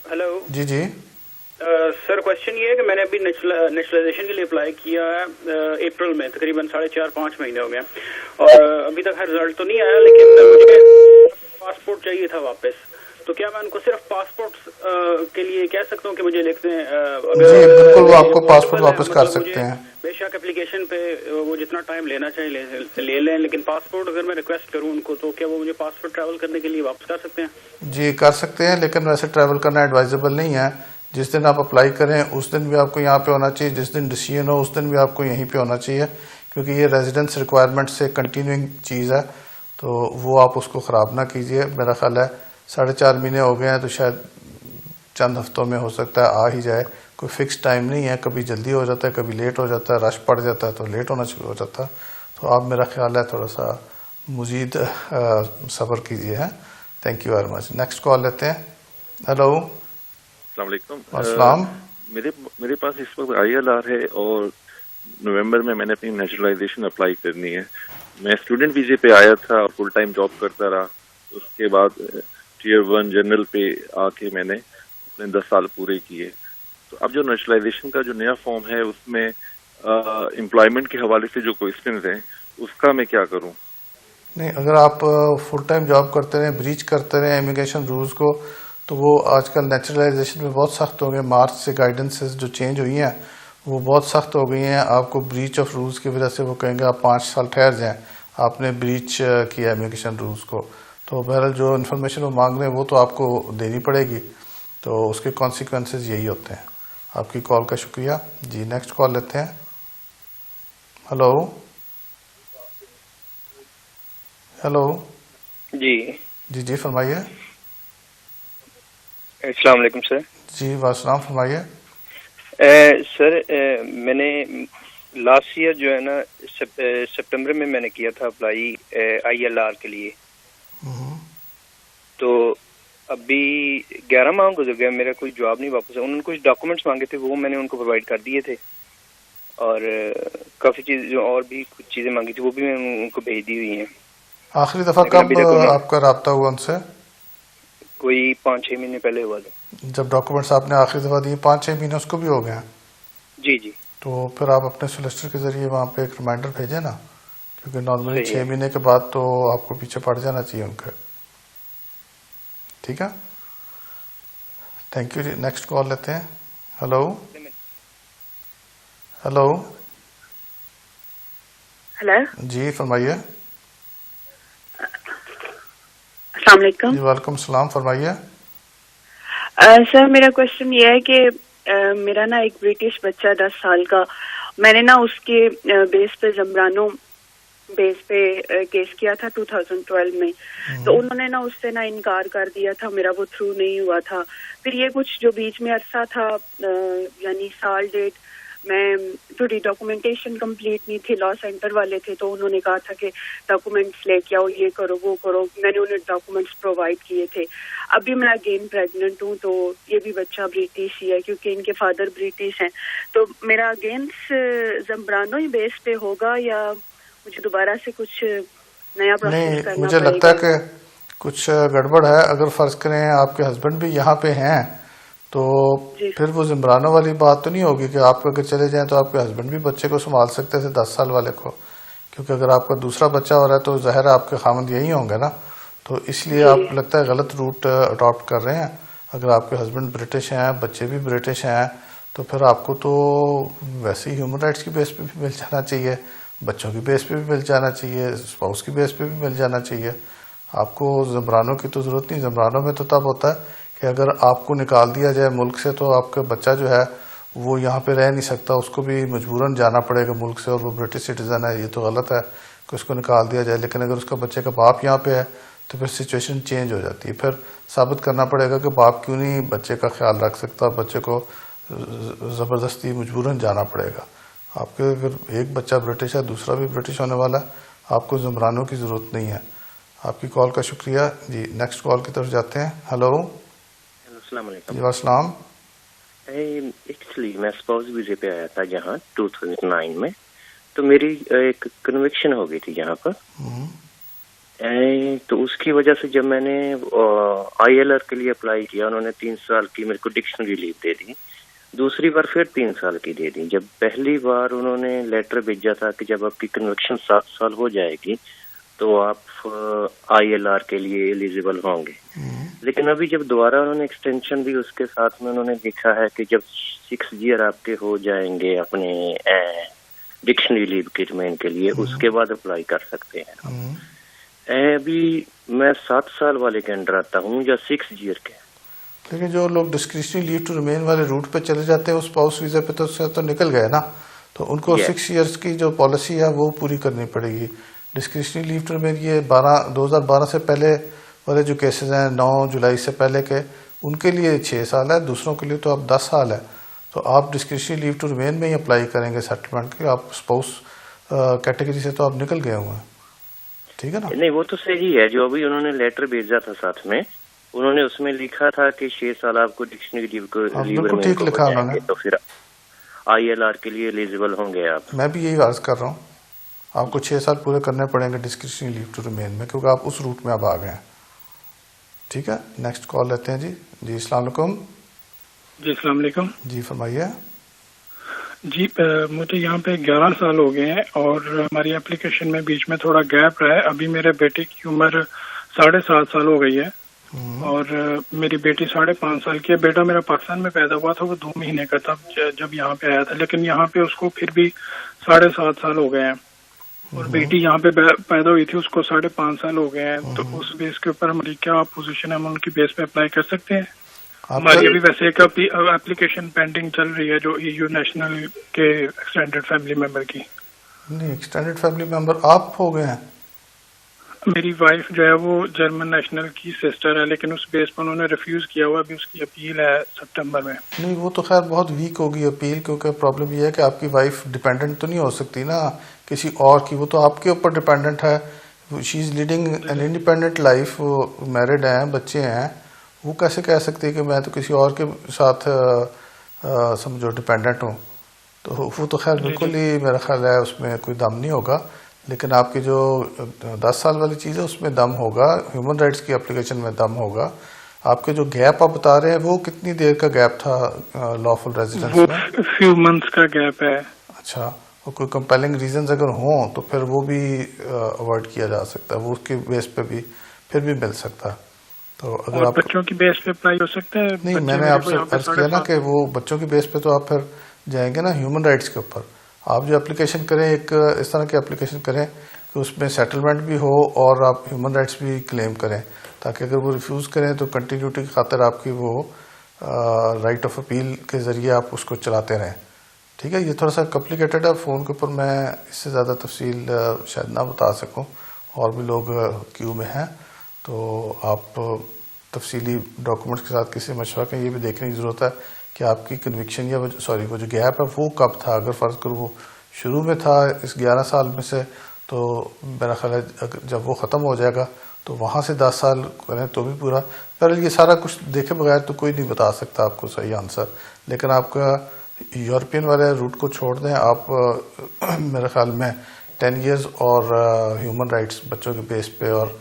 हेलो जी जी। सर क्वेश्चन ये है कि मैंने अभी नेशनलाइजेशन के लिए अप्लाई किया है अप्रैल में, तकरीबन 4.5-5 महीने हो गए, और अभी तक रिजल्ट तो नहीं आया, लेकिन मुझे पासपोर्ट चाहिए था वापस। तो क्या मैं उनको सिर्फ पासपोर्ट के लिए कह सकता हूँ कि मुझे लिखते हैं? जी बिल्कुल, वो आपको पासपोर्ट वापस कर सकते हैं। बेशक एप्लीकेशन पे वो जितना टाइम लेना चाहिए ले लें, लेकिन पासपोर्ट अगर मैं रिक्वेस्ट करूँ उनको, तो क्या वो मुझे पासपोर्ट ट्रैवल करने के लिए वापस कर सकते हैं? जी कर सकते हैं, लेकिन वैसे ट्रैवल करना एडवाइजेबल नहीं है। जिस दिन आप अप्लाई करें उस दिन भी आपको यहाँ पे होना चाहिए, जिस दिन डिसीजन हो उस दिन भी आपको यहीं पे होना चाहिए, क्योंकि ये रेजिडेंस रिक्वायरमेंट से कंटिन्यूइंग चीज़ है, तो वो आप उसको ख़राब ना कीजिए। मेरा ख्याल है 4.5 महीने हो गए हैं, तो शायद चंद हफ्तों में हो सकता है आ ही जाए। कोई फिक्स टाइम नहीं है, कभी जल्दी हो जाता है, कभी लेट हो जाता है, रश पड़ जाता है तो लेट होना शुरू हो जाता है। तो आप, मेरा ख्याल है, थोड़ा सा मज़ीद सब्र कीजिए। है, thank you very much. Next call लेते हैं। हेलो अस्सलाम वालेकुम। अस्सलाम। मेरे पास इस वक्त ILR है और नवंबर में मैंने अपनी नेचुरलाइजेशन अप्लाई करनी है। मैं स्टूडेंट वीजे पे आया था और फुल टाइम जॉब करता रहा, उसके बाद Tier 1 जनरल पे आके मैंने अपने 10 साल पूरे किए। तो अब जो नेचुरलाइजेशन का जो नया फॉर्म है उसमें एम्प्लॉयमेंट के हवाले से जो क्वेश्चंस हैं उसका मैं क्या करूं? नहीं, अगर आप फुल टाइम जॉब करते रहे, ब्रीच करते रहे इमिग्रेशन रूल्स को, तो वो आजकल नेचुरलाइजेशन में बहुत सख्त हो गए। मार्च से गाइडेंसेस जो चेंज हुई हैं वो बहुत सख्त हो गई हैं। आपको ब्रीच ऑफ रूल्स की वजह से वो कहेंगे आप 5 साल ठहर जाएं, आपने ब्रीच किया इमिग्रेशन रूल्स को। तो बहरहाल जो इन्फॉर्मेशन वो मांग रहे हैं वो तो आपको देनी पड़ेगी, तो उसके कॉन्सिक्वेंसेस यही होते हैं। आपकी कॉल का शुक्रिया जी। नेक्स्ट कॉल लेते हैं। हेलो हेलो जी जी जी फरमाइए। अस्सलाम वालेकुम सर। जी वालेकुम, फरमाइए। सर मैंने लास्ट ईयर जो है ना सितंबर में मैंने किया था अप्लाई ILR के लिए, तो अभी 11 माह गुजर गया, मेरा कोई जवाब नहीं वापस है। उन्होंने कुछ डॉक्यूमेंट्स मांगे थे, वो मैंने उनको प्रोवाइड कर दिए थे, और काफ़ी चीज़ जो और भी कुछ चीज़ें मांगी थी वो भी मैंने उनको भेज दी हुई हैं। आखिरी दफ़ा कब आपका रब्ता हुआ उनसे? कोई 5-6 महीने पहले हुआ था। जब डॉक्यूमेंट्स आपने आखिरी दफ़ा दिए 5-6 महीने उसको भी हो गए हैं? जी जी। तो फिर आप अपने सोलिसिटर के जरिए वहाँ पे एक रिमाइंडर भेजें ना, क्योंकि नॉर्मली 6 महीने के बाद तो आपको पीछे पड़ जाना चाहिए उनके। ठीक है थैंक यू जी। नेक्स्ट कॉल लेते हैं। हेलो हेलो हेलो जी, फरमाइए। अस्सलाम वालेकुम। जी वालेकुम सलाम, फरमाइए। सर मेरा क्वेश्चन ये है कि मेरा ना एक ब्रिटिश बच्चा 10 साल का, मैंने ना उसके बेस पे जमरानो बेस पे केस किया था 2012 में। तो उन्होंने ना उससे ना इनकार कर दिया था, मेरा वो थ्रू नहीं हुआ था। फिर ये कुछ जो बीच में अरसा था, यानी साल डेट, मैं थोड़ी डॉक्यूमेंटेशन कंप्लीट नहीं थी, लॉ सेंटर वाले थे तो उन्होंने कहा था कि डॉक्यूमेंट्स लेके आओ, ये करो वो करो। मैंने उन्हें डॉक्यूमेंट्स प्रोवाइड किए थे। अभी मैं अगेन प्रेग्नेंट हूँ, तो ये भी बच्चा ब्रिटिश ही है क्योंकि इनके फादर ब्रिटिश हैं। तो मेरा अगेंस्ट जम्बरानो ही बेस पे होगा या मुझे दोबारा से कुछ नया प्रोसेस करना मुझे लगता है कि कुछ गड़बड़ है। अगर फर्ज करें आपके हस्बैंड भी यहाँ पे हैं तो फिर वो जिम्बरानो वाली बात तो नहीं होगी कि आप अगर चले जाएं तो आपके हस्बैंड भी बच्चे को संभाल सकते थे 10 साल वाले को, क्योंकि अगर आपका दूसरा बच्चा हो रहा है तो ज़ाहिर है आपके खामद यही होंगे ना। तो इसलिए आप लगता है गलत रूट अडॉप्ट कर रहे हैं। अगर आपके हस्बैंड ब्रिटिश हैं, बच्चे भी ब्रिटिश हैं, तो फिर आपको तो वैसे ही ह्यूमन राइट्स की बेस पे भी मिल जाना चाहिए, बच्चों की बेस पे भी मिल जाना चाहिए, स्पाउस की बेस पे भी मिल जाना चाहिए। आपको जमरानों की तो ज़रूरत नहीं। जमरानों में तो तब होता है कि अगर आपको निकाल दिया जाए मुल्क से तो आपका बच्चा जो है वो यहाँ पे रह नहीं सकता, उसको भी मजबूरन जाना पड़ेगा मुल्क से, और वो ब्रिटिश सिटीज़न है। ये तो गलत है कि उसको निकाल दिया जाए। लेकिन अगर उसका बच्चे का बाप यहाँ पे है तो फिर सिचुएशन चेंज हो जाती है। फिर साबित करना पड़ेगा कि बाप क्यों नहीं बच्चे का ख्याल रख सकता, बच्चे को ज़बरदस्ती मजबूरन जाना पड़ेगा। आपके अगर एक बच्चा ब्रिटिश है, दूसरा भी ब्रिटिश होने वाला है, आपको जमरानों की ज़रूरत नहीं है। आपकी कॉल का शुक्रिया जी। नेक्स्ट कॉल की तरफ जाते हैं। हेलो वालेकुम। एक्चुअली मैं स्पाउस वीजे पे आया था यहाँ 2009 में, तो मेरी एक कन्विक्शन हो गई थी यहाँ पर। तो उसकी वजह से जब मैंने ILR के लिए अप्लाई किया, उन्होंने 3 साल की मेरे को डिक्शनरी लीव दे दी। दूसरी बार फिर 3 साल की दे दी। जब पहली बार उन्होंने लेटर भेजा था कि जब आपकी कन्विक्शन 7 साल हो जाएगी तो आप ILR के लिए एलिजिबल होंगे। लेकिन अभी जब दोबारा उन्होंने एक्सटेंशन भी उसके साथ में उन्होंने लिखा है कि जब 6 ईयर आपके हो जाएंगे अपने डिक्शनरी लीव के रिमेन के लिए, उसके बाद अप्लाई कर सकते हैं। अभी मैं 7 साल वाले के अंडर आता हूँ या 6 ईयर के। लेकिन जो लोग डिस्क्रिशनरी लीव टू रिमेन वाले रूट पे चले जाते हैं उस स्पाउस वीजा पे, तो उससे तो निकल गए ना। तो उनको 6 ईयर्स की जो पॉलिसी है वो पूरी करनी पड़ेगी। डिस्क्रिशनरी लीव टू रिमेन ये 2012 से पहले वाले जो केसेस हैं 9 जुलाई से पहले के, उनके लिए 6 साल है, दूसरों के लिए तो अब 10 साल है। तो आप डिस्क्रिशनरी लीव टू रिमेन में ही अप्लाई करेंगे सेटलमेंट के, आप स्पाउस कैटेगरी से तो आप निकल गए हुए हैं, ठीक है ना। नहीं वो तो सही है। जो अभी उन्होंने लेटर भेजा था साथ में, उन्होंने उसमें लिखा था कि 6 साल आपको डिक्शनरी लीव को ठीक लिखा उन्होंने, तो फिर ILR के लिए एलिजिबल होंगे आप। मैं भी यही अर्ज कर रहा हूँ, आपको 6 साल पूरे करने पड़ेंगे डिस्क्रिशनरी लीव टू रिमेन में, क्योंकि आप उस रूट में अब आ गए हैं, ठीक है। नेक्स्ट कॉल लेते हैं जी। जी अस्सलाम वालेकुम। जी अस्सलाम वालेकुम। जी फरमाइए। जी मुझे यहाँ पे 11 साल हो गए हैं और हमारी एप्लीकेशन में बीच में थोड़ा गैप रहा है। अभी मेरे बेटे की उम्र 7.5 साल हो गई है और मेरी बेटी 5.5 साल की है। बेटा मेरा पाकिस्तान में पैदा हुआ था, वो 2 महीने का था जब यहाँ पे आया था, लेकिन यहाँ पे उसको फिर भी 7.5 साल हो गए हैं। और बेटी यहाँ पे पैदा हुई थी, उसको 5.5 साल हो गए हैं। तो उस बेस के ऊपर हमारी क्या पोजीशन है, हम उनकी बेस पे अप्लाई कर सकते हैं? हमारी अभी वैसे एक एप्लीकेशन पेंडिंग चल रही है जो EU नेशनल के एक्सटेंडेड फैमिली मेंबर की। नहीं, एक्सटेंडेड फैमिली मेंबर आप हो गए हैं? मेरी वाइफ जो है वो जर्मन नेशनल की सिस्टर है, लेकिन उस बेस पर उन्होंने रिफ्यूज किया हुआ। अभी उसकी अपील है सितंबर में। नहीं वो तो खैर बहुत वीक होगी अपील, क्योंकि प्रॉब्लम ये है कि आपकी वाइफ डिपेंडेंट तो नहीं हो सकती ना किसी और की, वो तो आपके ऊपर डिपेंडेंट है। She is leading an independent life, वो मैरिड हैं, बच्चे हैं, वो कैसे कह सकती है कि मैं तो किसी और के साथ समझो डिपेंडेंट हूँ। तो वो तो खैर बिल्कुल ही मेरा ख्याल है उसमें कोई दम नहीं होगा। लेकिन आपकी जो 10 साल वाली चीज़ है उसमें दम होगा, ह्यूमन राइट्स की एप्लीकेशन में दम होगा। आपके जो गैप आप बता रहे हैं वो कितनी देर का गैप था लॉफुल रेजिडेंस में? फ्यू मंथ्स का गैप है। अच्छा, और कोई कंपेलिंग रीजंस अगर हों तो फिर वो भी अवॉइड किया जा सकता है, वो उसके बेस पे भी फिर भी मिल सकता है। तो अगर आप बच्चों की बेस पे अप्लाई हो सकता है? नहीं, मैंने आपसे अर्ज किया ना कि वो बच्चों की बेस पे तो आप फिर जाएंगे ना ह्यूमन राइट्स के ऊपर। आप जो एप्लीकेशन करें, एक इस तरह की एप्लीकेशन करें कि उसमें सेटलमेंट भी हो और आप ह्यूमन राइट्स भी क्लेम करें, ताकि अगर वो रिफ्यूज़ करें तो कंटिन्यूटी की खातिर आपकी वो राइट ऑफ अपील के ज़रिए आप उसको चलाते रहें। ठीक है, ये थोड़ा सा कॉम्प्लिकेटेड है, फ़ोन के ऊपर मैं इससे ज़्यादा तफसील शायद ना बता सकूं, और भी लोग क्यू में हैं, तो आप तफसीली डॉक्यूमेंट्स के साथ किसी मशवरा करें। ये भी देखने की ज़रूरत है कि आपकी कन्विक्शन या वो जो गैप है वो कब था। अगर फ़र्ज़ करो वो शुरू में था इस 11 साल में से, तो मेरा ख्याल है जब वो ख़त्म हो जाएगा तो वहाँ से 10 साल करें तो भी पूरा। पर ये सारा कुछ देखे बगैर तो कोई नहीं बता सकता आपको सही आंसर, लेकिन आपका यूरोपियन वाले रूट को छोड़ दें आप। मेरे ख्याल में 10 इयर्स और ह्यूमन राइट्स बच्चों के बेस पे और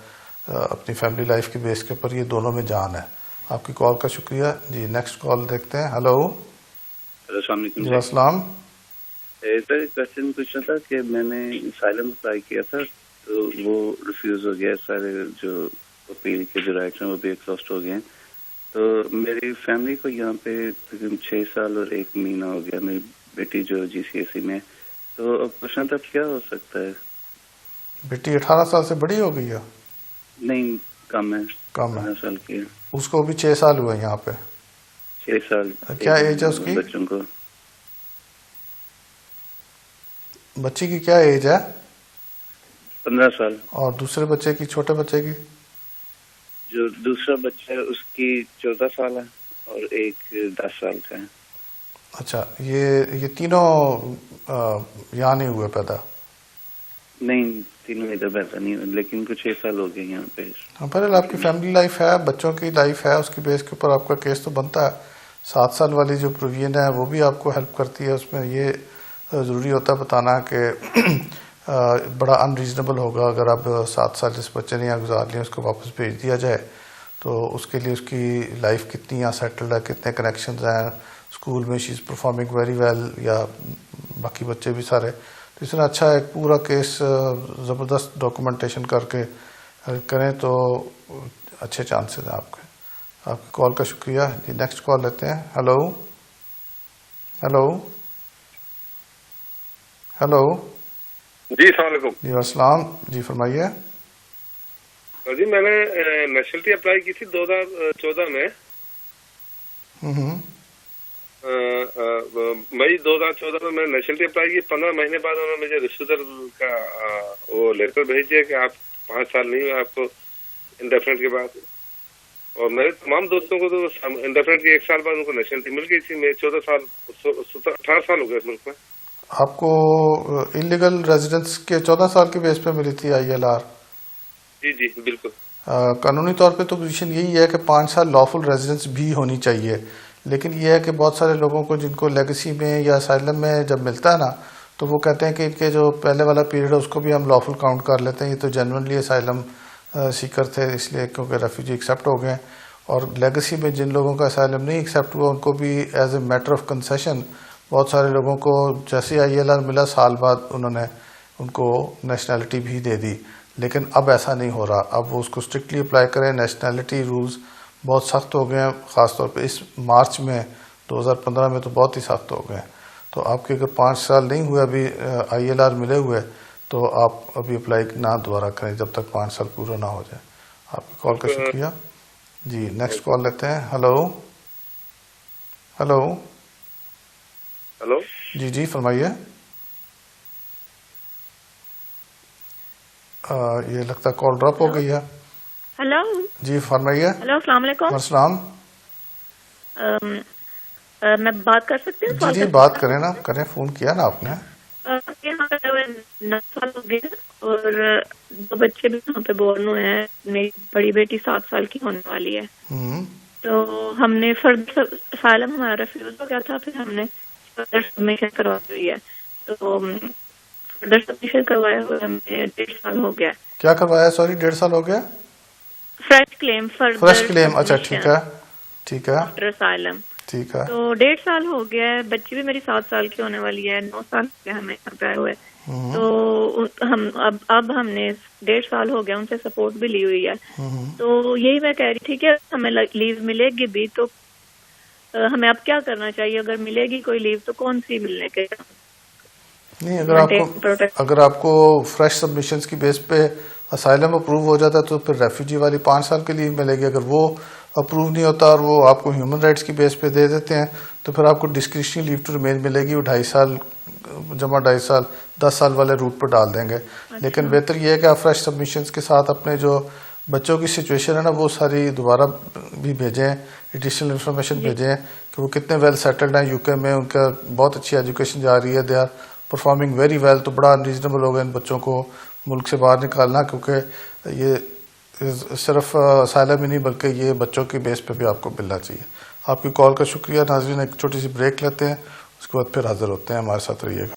अपनी फैमिली लाइफ के बेस के ऊपर, ये दोनों में जान है। आपकी कॉल का शुक्रिया जी। नेक्स्ट कॉल देखते हैं। हेलो, जी अस्सलाम। सर क्वेश्चन पूछना था कि मैंने असाइलम अप्लाई किया था तो वो रिफ्यूज हो गया, सारे जो अपील के जो राइट्स हैं वो भी एक्सॉस्ट हो गए हैं। तो मेरी फैमिली को यहाँ पे तकरीबन 6 साल और 1 महीना हो गया, मेरी बेटी जो GCSE में, तो अब पूछना था क्या हो सकता है? बेटी 18 साल से बड़ी हो गई है? नहीं, कम है, 15 साल की है। उसको भी 6 साल हुए यहाँ पे? 6 साल। क्या एज है उसकी? बच्चों को, बच्ची की क्या एज है? 15 साल। और दूसरे बच्चे की, छोटे बच्चे की? जो दूसरा बच्चा है उसकी 14 साल है और एक 10 साल का है। अच्छा, ये तीनों यहाँ नहीं हुए पैदा? नहीं, तीनों इधर पैदा नहीं हुए, लेकिन कुछ 6 साल हो गए यहाँ पे। हाँ, पर आपकी फैमिली लाइफ है, बच्चों की लाइफ है, उसकी बेस के ऊपर आपका केस तो बनता है। 7 साल वाली जो प्रोविजन है वो भी आपको हेल्प करती है। उसमें ये ज़रूरी होता है बताना कि बड़ा अनरीजनेबल होगा अगर अब 7 साल जिस बच्चे ने यहाँ गुजार लिया उसको वापस भेज दिया जाए, तो उसके लिए उसकी लाइफ कितनी यहाँ सेटल्ड है, कितने कनेक्शंस हैं, स्कूल में she is performing very well, या बाकी बच्चे भी सारे। तो इसलिए अच्छा एक पूरा केस ज़बरदस्त डॉक्यूमेंटेशन करके करें तो अच्छे चांसेस हैं आपके। आपकी कॉल का शुक्रिया जी। नेक्स्ट कॉल लेते हैं। हेलो, हेलो, हेलो जी, अस्सलाम वालेकुम। जी अस्सलाम जी, फरमाइए। जी, मैंने नेशनलिटी अप्लाई की थी 2014 में। मई 2014 में मैंने नेशनलिटी अप्लाई की। 15 महीने बाद उन्होंने मुझे रिफ्यूजल का वो लेटर भेज दिया कि आप 5 साल नहीं हुए आपको इंडेफिनेट के बाद। और मेरे तमाम दोस्तों को तो इंडेफिनेट के 1 साल बाद उनको नेशनलिटी मिल गई थी। मैं 18 साल हो गए मुल्क में। आपको इलीगल रेजिडेंस के 14 साल के बेस पे मिली थी ILR? जी जी बिल्कुल। कानूनी तौर पे तो पोजीशन यही है कि 5 साल लॉफुल रेजिडेंस भी होनी चाहिए, लेकिन यह है कि बहुत सारे लोगों को जिनको लेगेसी में या असाइलम में जब मिलता है ना, तो वो कहते हैं कि इनके जो पहले वाला पीरियड है उसको भी हम लॉफुल काउंट कर लेते हैं। ये तो जेन्युइनली असाइलम सीकर थे, इसलिए क्योंकि रेफ्यूजी एक्सेप्ट हो गए। और लेगेसी में जिन लोगों का असाइलम नहीं एक्सेप्ट हुआ उनको भी as a matter of concession बहुत सारे लोगों को जैसे ILR मिला साल बाद उन्होंने उनको नेशनैलिटी भी दे दी। लेकिन अब ऐसा नहीं हो रहा, अब वो उसको स्ट्रिक्टली अप्लाई करें। नेशनैलिटी रूल्स बहुत सख्त हो गए हैं, ख़ासतौर पे इस मार्च में 2015 में तो बहुत ही सख्त हो गए। तो आपके अगर 5 साल नहीं हुए अभी ILR मिले हुए, तो आप अभी अप्लाई ना दोबारा करें जब तक 5 साल पूरा ना हो जाए। आपकी कॉल का शुक्रिया जी। नेक्स्ट कॉल लेते हैं। हेलो, हेलो, हेलो जी जी फरमाइए। ये लगता कॉल ड्रॉप हो गई है। हेलो जी फरमाइए। हेलो, अस्सलाम वालेकुम। अस्सलाम। मैं बात कर सकती हूँ? जी जी बात करें ना, करें। फोन किया ना आपने। 9 साल हो गए और 2 बच्चे भी यहाँ पे बोर्न हुए हैं। मेरी बड़ी बेटी 7 साल की होने वाली है। तो हमने फर्दर असाइलम हमारा रिफ्यूज हो गया था, फिर हमने सबमिशन करवाई हुई है। तो फर्दर सबमिशन करवाए हुए हमें 1.5 साल हो गया। क्या करवाया? सॉरी, 1.5 साल हो गया। Fresh claim, fresh claim. अच्छा ठीक है, ठीक है, आफ्टर असाइलम। ठीक है। तो 1.5 साल हो गया है। बच्ची भी मेरी 7 साल की होने वाली है। 9 साल हो गए हमें यहाँ पे आए हुए। तो हम अब हमने 1.5 साल हो गया उनसे सपोर्ट भी ली हुई है। तो यही मैं कह रही थी कि हमें लीव मिलेगी भी तो हमें अब क्या करना चाहिए? अगर मिलेगी कोई लीव तो कौन सी मिलने के? नहीं, अगर आपको फ्रेश सबमिशंस की बेस पे असाइलम अप्रूव हो जाता है तो फिर रेफ्यूजी वाली 5 साल की लीव मिलेगी। अगर वो अप्रूव नहीं होता और वो आपको ह्यूमन राइट्स की बेस पे दे देते हैं तो फिर आपको डिस्क्रिशनरी लीव टू रिमेन मिलेगी। वो 2.5 साल जमा 2.5 साल 10 साल वाले रूट पर डाल देंगे। लेकिन बेहतर ये है कि आप फ्रेश सबमिशंस के साथ अपने जो बच्चों की सिचुएशन है ना वो सारी दोबारा भी भेजें, एडिशनल इंफॉर्मेशन भेजें कि वो कितने वेल सेटल्ड हैं यूके में, उनका बहुत अच्छी एजुकेशन जा रही है, they are performing very well. तो बड़ा अनरीजनेबल होगा इन बच्चों को मुल्क से बाहर निकालना, क्योंकि ये सिर्फ असाइलम ही नहीं बल्कि ये बच्चों की बेस पे भी आपको मिलना चाहिए। आपकी कॉल का शुक्रिया। नाज़रीन, एक छोटी सी ब्रेक लेते हैं, उसके बाद फिर हाजिर होते हैं। हमारे साथ रहिएगा।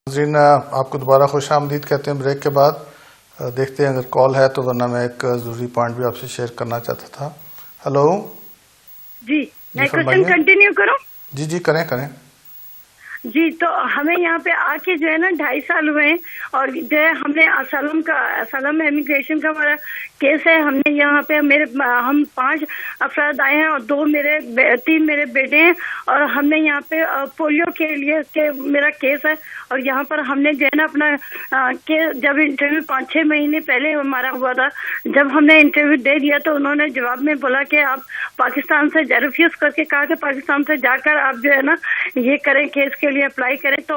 नाज़रीन, आपको दोबारा खुश आमदीद कहते हैं ब्रेक के बाद। देखते हैं अगर कॉल है तो, वरना मैं एक ज़रूरी पॉइंट भी आपसे शेयर करना चाहता था। हेलो जी, मैं क्वेश्चन कंटिन्यू करूं? जी जी, करें करें जी। तो हमें यहाँ पे आके जो है ना 2.5 साल हुए हैं और जो है हमने असलम इमिग्रेशन का हमारा केस है। हमने यहाँ पे हम 5 अफराद आए हैं और 3 मेरे बेटे हैं और हमने यहाँ पे पोलियो के लिए मेरा केस है। और यहाँ पर हमने जो है ना अपना केस जब इंटरव्यू 5-6 महीने पहले हमारा हुआ था, जब हमने इंटरव्यू दे दिया तो उन्होंने जवाब में बोला कि आप पाकिस्तान से रिफ्यूज करके कहा कि पाकिस्तान से जाकर आप जो है ना ये करें, केस के लिए अप्लाई करें। तो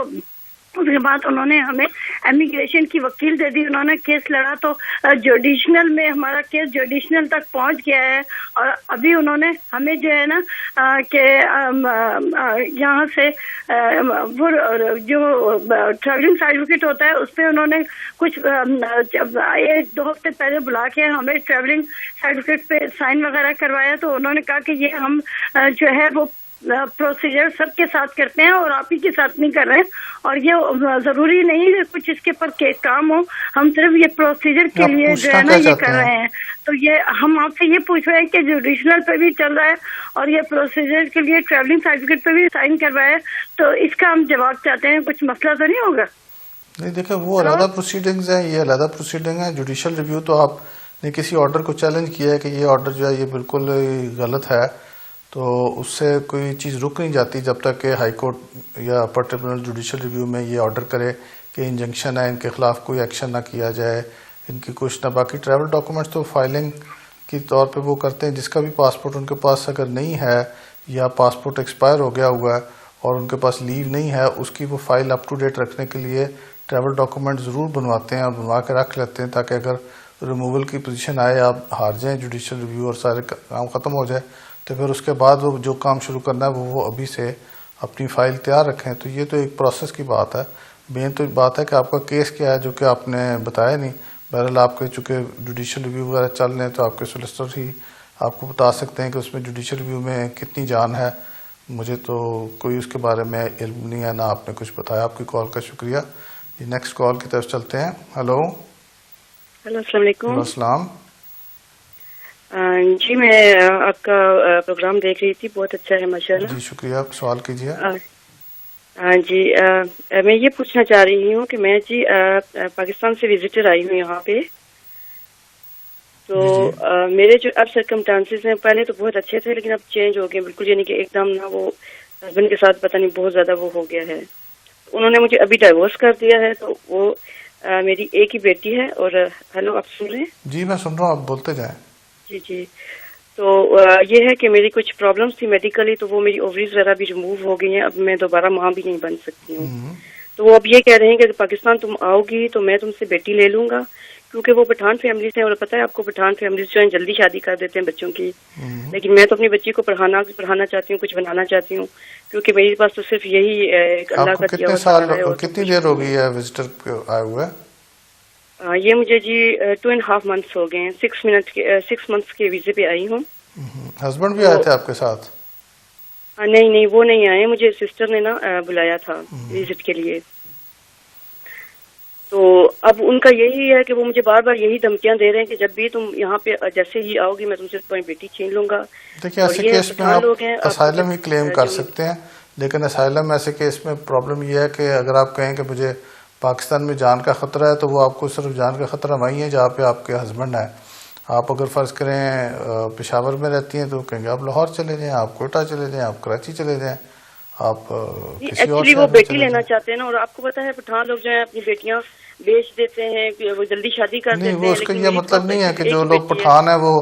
उसके बाद उन्होंने हमें इमिग्रेशन की वकील दे दी, उन्होंने केस लड़ा तो जुडिशनल में हमारा केस जुडिशनल तक पहुंच गया है। और अभी उन्होंने हमें जो है ना कि यहाँ से वो जो ट्रैवलिंग सर्टिफिकेट होता है उस पर उन्होंने कुछ 1-2 हफ्ते पहले बुला के हमें ट्रैवलिंग सर्टिफिकेट पे साइन वगैरह करवाया। तो उन्होंने कहा कि ये हम जो है वो प्रोसीजर सबके साथ करते हैं और आप ही के साथ नहीं कर रहे हैं और ये जरूरी नहीं है कुछ इसके पर काम हो, हम सिर्फ ये प्रोसीजर के लिए जो है ना ये कर रहे हैं। तो ये हम आपसे ये पूछ रहे हैं कि जुडिशनल पे भी चल रहा है और ये प्रोसीजर के लिए ट्रैवलिंग सर्टिफिकेट पे भी साइन करवाया है, तो इसका हम जवाब चाहते हैं। कुछ मसला तो नहीं होगा? नहीं, देखिए वो अलग प्रोसीडिंग्स है, ये अलग प्रोसीडिंग है। जुडिशल रिव्यू तो आपने किसी ऑर्डर को चैलेंज किया है कि ये ऑर्डर जो है ये बिल्कुल गलत है, तो उससे कोई चीज़ रुक नहीं जाती जब तक कि हाई कोर्ट या अपर ट्रिब्यूनल जुडिशल रिव्यू में ये ऑर्डर करे कि इंजंक्शन है, इनके खिलाफ कोई एक्शन ना किया जाए, इनकी कुछ ना। बाकी ट्रैवल डॉक्यूमेंट्स तो फाइलिंग की तौर पे वो करते हैं। जिसका भी पासपोर्ट उनके पास अगर नहीं है या पासपोर्ट एक्सपायर हो गया हुआ है और उनके पास लीव नहीं है, उसकी वो फाइल अप टू डेट रखने के लिए ट्रैवल डॉक्यूमेंट ज़रूर बनवाते हैं और बनवा के रख लेते हैं, ताकि अगर रिमूवल की पोजीशन आए, आप हार जाएं जुडिशल रिव्यू और सारे काम ख़त्म हो जाए, तो फिर उसके बाद वो जो काम शुरू करना है वो अभी से अपनी फाइल तैयार रखें। तो ये तो एक प्रोसेस की बात है। मेन तो बात है कि आपका केस क्या है, जो कि आपने बताया नहीं। बहरहाल आपके चूँकि जुडिशल रिव्यू वगैरह चल रहे हैं तो आपके सोलिसिटर ही आपको बता सकते हैं कि उसमें जुडिशल रिव्यू में कितनी जान है। मुझे तो कोई उसके बारे में इल्म नहीं है, ना आपने कुछ बताया। आपकी कॉल का शुक्रिया। नेक्स्ट कॉल की तरफ चलते हैं। हेलो अस्सलाम वालेकुम। अस्सलाम जी, मैं आपका प्रोग्राम देख रही थी, बहुत अच्छा है माशाल्लाह। जी शुक्रिया। आप सवाल कीजिए। जी, मैं ये पूछना चाह रही हूँ कि मैं जी पाकिस्तान से विजिटर आई हूँ यहाँ पे। तो मेरे जो अब सर्कमस्टांसेस हैं, पहले तो बहुत अच्छे थे लेकिन अब चेंज हो गए बिल्कुल, यानी कि एकदम ना वो हस्बैंड के साथ पता नहीं बहुत ज्यादा वो हो गया है। उन्होंने मुझे अभी डाइवोर्स कर दिया है। तो वो मेरी एक ही बेटी है। और हेलो, आप सुन रहे हैं? जी मैं सुन रहा हूँ, आप बोलते जाएं। जी जी। तो ये है कि मेरी कुछ प्रॉब्लम्स थी मेडिकली, तो वो मेरी ओवरीज वगैरह भी रिमूव हो गई हैं। अब मैं दोबारा माँ भी नहीं बन सकती हूँ। तो वो अब ये कह रहे हैं कि पाकिस्तान तुम आओगी तो मैं तुमसे बेटी ले लूंगा, क्योंकि वो पठान फैमिली से, और पता है आपको पठान फैमिली जो है जल्दी शादी कर देते हैं बच्चों की। लेकिन मैं तो अपनी बच्ची को पढ़ाना चाहती हूँ, कुछ बनाना चाहती हूँ, क्योंकि मेरे पास तो सिर्फ यही अल्लाह का दिया हुआ। कितनी देर हो गई है विजिटर आए हुए? ये मुझे जी 2.5 months हो गए हैं। 6 months के वीजे पे आई हूँ। हस्बैंड भी आए थे आपके साथ? नहीं, वो नहीं आए, मुझे सिस्टर ने ना बुलाया था विजिट के लिए। तो अब उनका यही है कि वो मुझे बार बार यही धमकियां दे रहे हैं कि जब भी तुम यहाँ पे जैसे ही आओगी मैं तुमसे तुम्हारी बेटी छीन लूंगा। देखिए ऐसे केस में आप असाइलम ही क्लेम कर सकते हैं, लेकिन असाइलम ऐसे केस में प्रॉब्लम यह है कि अगर आप कहें कि मुझे पाकिस्तान में जान का खतरा है तो वो आपको सिर्फ जान का खतरा वही है जहाँ पे आपके हस्बैंड है। आप अगर फर्ज करें पेशावर में रहती हैं तो कहेंगे आप लाहौर चले जाएं, आप कोयटा चले जाएं, आप कराची चले जाएं, आप किसी और एक्चुअली वो बेटी लेना चाहते हैं ना, और आपको पता है पठान लोग जो है अपनी बेटियां बेच देते हैं, वो जल्दी शादी कर देते हैं। वो उसका ये मतलब नहीं है कि जो लोग पठान है वो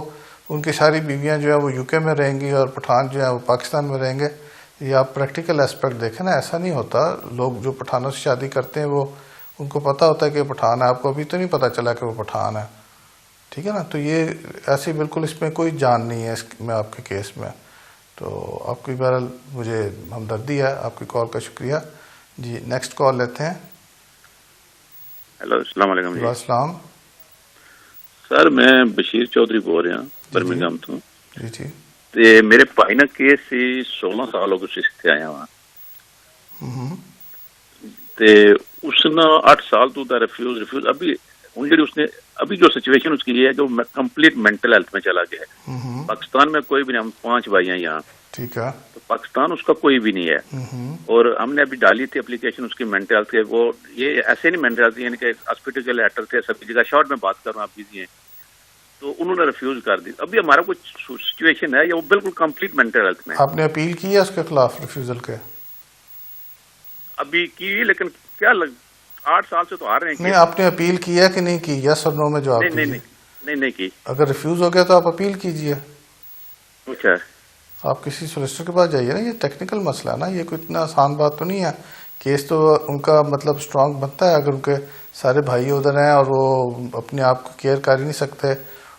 उनकी सारी बीवियां जो है वो यूके में रहेंगी और पठान जो है वो पाकिस्तान में रहेंगे। ये आप प्रैक्टिकल एस्पेक्ट देखें ना, ऐसा नहीं होता। लोग जो पठानों से शादी करते हैं वो उनको पता होता है कि पठान है, आपको अभी तो नहीं पता चला कि वो पठान है, ठीक है ना। तो ये ऐसे बिल्कुल इसमें कोई जान नहीं है इसमें आपके केस में। तो आपकी बहरहाल मुझे हमदर्दी है, आपकी कॉल का शुक्रिया जी। नेक्स्ट कॉल लेते हैं। हेलो, अस्सलाम वालेकुम जी। अस्सलाम सर, मैं बशीर चौधरी बोल रहा बर्मिंघम तो जी जी। ते मेरे भाई ना केस से 16 साल हो गए इत्थे आया हुआ ते उसने 8 साल तो रिफ्यूज अभी हुन जेडी उसने अभी जो सिचुएशन उसकी ये है कि वो कंप्लीट मेंटल हेल्थ में चला गया है। पाकिस्तान में कोई भी नहीं, हम 5 भाई हैं यहाँ, ठीक है, तो पाकिस्तान उसका कोई भी नहीं है। और हमने अभी डाली थी एप्लीकेशन उसकी मेंटल हेल्थ के, वो ये ऐसे नहीं मेंटल हेल्थ यानी कि हॉस्पिटल के लेटर थे सभी जगह, शॉर्ट में बात कर रहा हूँ, आप बिजी हैं, तो उन्होंने रिफ्यूज कर दी। अभी हमारा कुछ सिचुएशन है, ये वो बिल्कुल कंप्लीट मेंटल हेल्थ में। आपने अपील की है उसके खिलाफ रिफ्यूजल के? अभी की, लेकिन क्या 8 साल से तो आ रहे हैं। नहीं, आपने अपील की है कि नहीं की? यस और नो में जवाब दीजिए। नहीं की। अगर रिफ्यूज हो गया तो आप अपील कीजिए। अच्छा, आप किसी सोलिसिटर के पास जाइए ना, ये टेक्निकल मसला है ना, ये कोई इतना आसान बात तो नहीं है। केस तो उनका मतलब स्ट्रांग बनता है अगर उनके सारे भाई उधर हैं और वो अपने आप को केयर कर ही नहीं सकते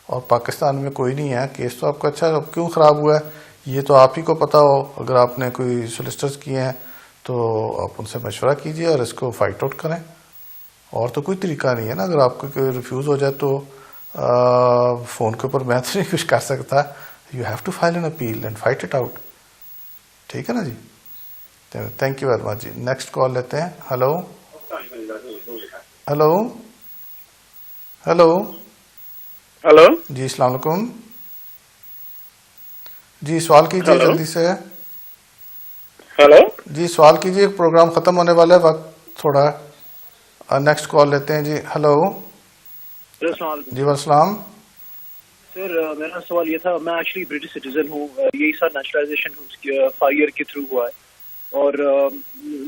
और पाकिस्तान में कोई नहीं है। केस तो आपका अच्छा क्यों खराब हुआ है ये तो आप ही को पता हो। अगर आपने कोई सोलिसिटर्स किए हैं तो आप उनसे मशवरा कीजिए और इसको फाइट आउट करें, और तो कोई तरीका नहीं है ना। अगर आपको कोई रिफ्यूज हो जाए तो फोन के ऊपर मैं तो नहीं कुछ कर सकता। You have to file an appeal and fight it out, ठीक है ना जी। थैंक यू वेरी मच जी। नेक्स्ट कॉल लेते हैं। हेलो हेलो हेलो हेलो जी, अस्सलाम वालेकुम जी। सवाल कीजिए जल्दी से। हेलो जी, सवाल कीजिए, प्रोग्राम खत्म होने वाला है, वक्त थोड़ा है। नेक्स्ट कॉल लेते हैं जी। हेलो जी, वालेकुम सर। मेरा सवाल ये था, मैं एक्चुअली ब्रिटिश सिटीजन हूँ, यही सर नेचुरलाइजेशन 5 ईयर के थ्रू हुआ है, और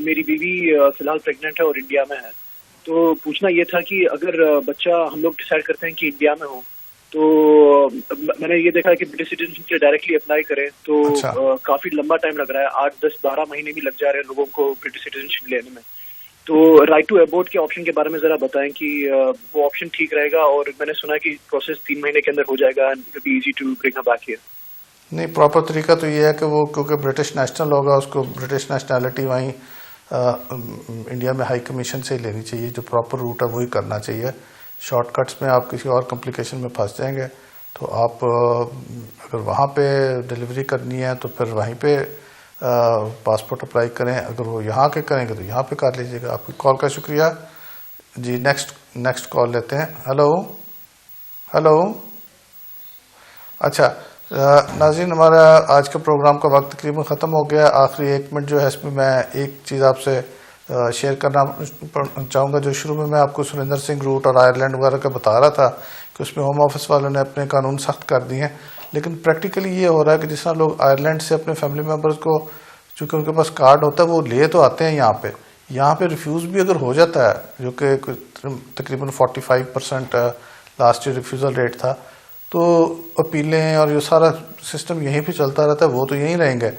मेरी बीवी फिलहाल प्रेग्नेंट है और इंडिया में है। तो पूछना ये था कि अगर बच्चा हम लोग डिसाइड करते हैं कि इंडिया में हो, तो मैंने ये देखा है कि ब्रिटिश सिटीजनशिप के डायरेक्टली अप्लाई करें तो काफी लंबा टाइम लग रहा है, 8, 10, 12 महीने भी लग जा रहे हैं लोगों को ब्रिटिश सिटीजनशिप लेने में। तो राइट टू अबोर्ड के ऑप्शन के बारे में जरा बताएं कि वो ऑप्शन ठीक रहेगा, और मैंने सुना कि प्रोसेस 3 महीने के अंदर हो जाएगा and it will be easy to bring her back here. नहीं, प्रॉपर तरीका तो ये है कि वो क्योंकि ब्रिटिश नेशनल होगा उसको ब्रिटिश नेशनैलिटी वहीं इंडिया में हाई कमीशन से ही लेनी चाहिए। जो प्रॉपर रूट है वही करना चाहिए। शॉर्टकट्स में आप किसी और कॉम्प्लिकेशन में फंस जाएंगे। तो आप अगर वहाँ पे डिलीवरी करनी है तो फिर वहीं पे पासपोर्ट अप्लाई करें, अगर वो यहाँ के करेंगे तो यहाँ पे कर लीजिएगा। आपकी कॉल का शुक्रिया जी। नेक्स्ट कॉल लेते हैं। हेलो हेलो अच्छा नाज़रीन, हमारा आज के प्रोग्राम का वक्त तकरीबन ख़त्म हो गया। आखिरी 1 मिनट जो है इसमें मैं एक चीज़ आपसे शेयर करना चाहूँगा। जो शुरू में मैं आपको सुरेंद्र सिंह रूट और आयरलैंड वगैरह का बता रहा था कि उसमें होम ऑफिस वालों ने अपने कानून सख्त कर दिए हैं, लेकिन प्रैक्टिकली ये हो रहा है कि जिस तरह लोग आयरलैंड से अपने फैमिली मेम्बर्स को, चूँकि उनके पास कार्ड होता है, वो ले तो आते हैं यहाँ पे रिफ्यूज़ भी अगर हो जाता है, जो कि तकरीबन 45% लास्ट ईयर रिफ्यूज़ल रेट था, तो अपीलें और ये सारा सिस्टम यहीं पे चलता रहता है। वो तो यहीं रहेंगे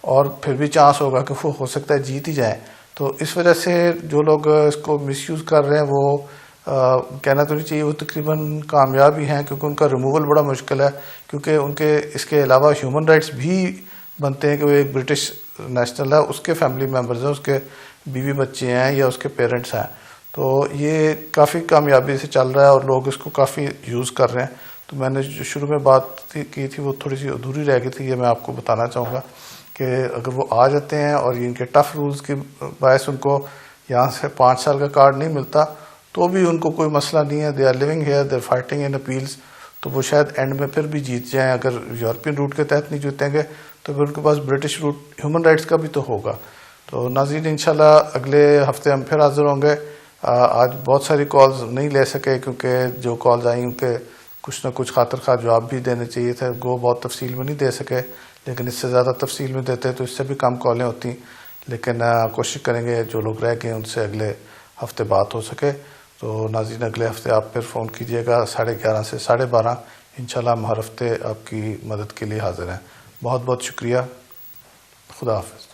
और फिर भी चांस होगा कि वो हो सकता है जीत ही जाए। तो इस वजह से जो लोग इसको मिसयूज़ कर रहे हैं वो कहना तो नहीं चाहिए, वो तकरीबन कामयाब ही हैं, क्योंकि उनका रिमूवल बड़ा मुश्किल है। क्योंकि उनके इसके अलावा ह्यूमन राइट्स भी बनते हैं कि वो एक ब्रिटिश नेशनल है, उसके फैमिली मेम्बर्स हैं, उसके बीवी बच्चे हैं या उसके पेरेंट्स हैं। तो ये काफ़ी कामयाबी से चल रहा है और लोग इसको काफ़ी यूज़ कर रहे हैं। तो मैंने जो शुरू में बात की थी वो थोड़ी सी अधूरी रह गई थी, ये मैं आपको बताना चाहूँगा कि अगर वो आ जाते हैं और इनके टफ रूल्स के बायस उनको यहाँ से 5 साल का कार्ड नहीं मिलता, तो भी उनको कोई मसला नहीं है, they are living here, they are fighting in appeals, तो वो शायद एंड में फिर भी जीत जाएं। अगर यूरोपियन रूट के तहत नहीं जीतेंगे तो फिर उनके पास ब्रिटिश रूट ह्यूमन राइट्स का भी तो होगा। तो नाज़रीन इंशाल्लाह अगले हफ्ते हम फिर हाजिर होंगे। आज बहुत सारी कॉल्स नहीं ले सके क्योंकि जो कॉल्स आई उनके कुछ ना कुछ खातिर खा जवाब भी देने चाहिए थे, वो बहुत तफसील में नहीं दे सके, लेकिन इससे ज़्यादा तफसील में देते तो इससे भी कम कॉलें होती। लेकिन कोशिश करेंगे जो लोग रह गए उनसे अगले हफ्ते बात हो सके। तो नाज़रीन अगले हफ्ते आप फिर फ़ोन कीजिएगा 11:30 से 12:30। इंशाल्लाह हम हर हफ्ते आपकी मदद के लिए हाजिर हैं। बहुत बहुत शुक्रिया। खुदा हाफ़िज़।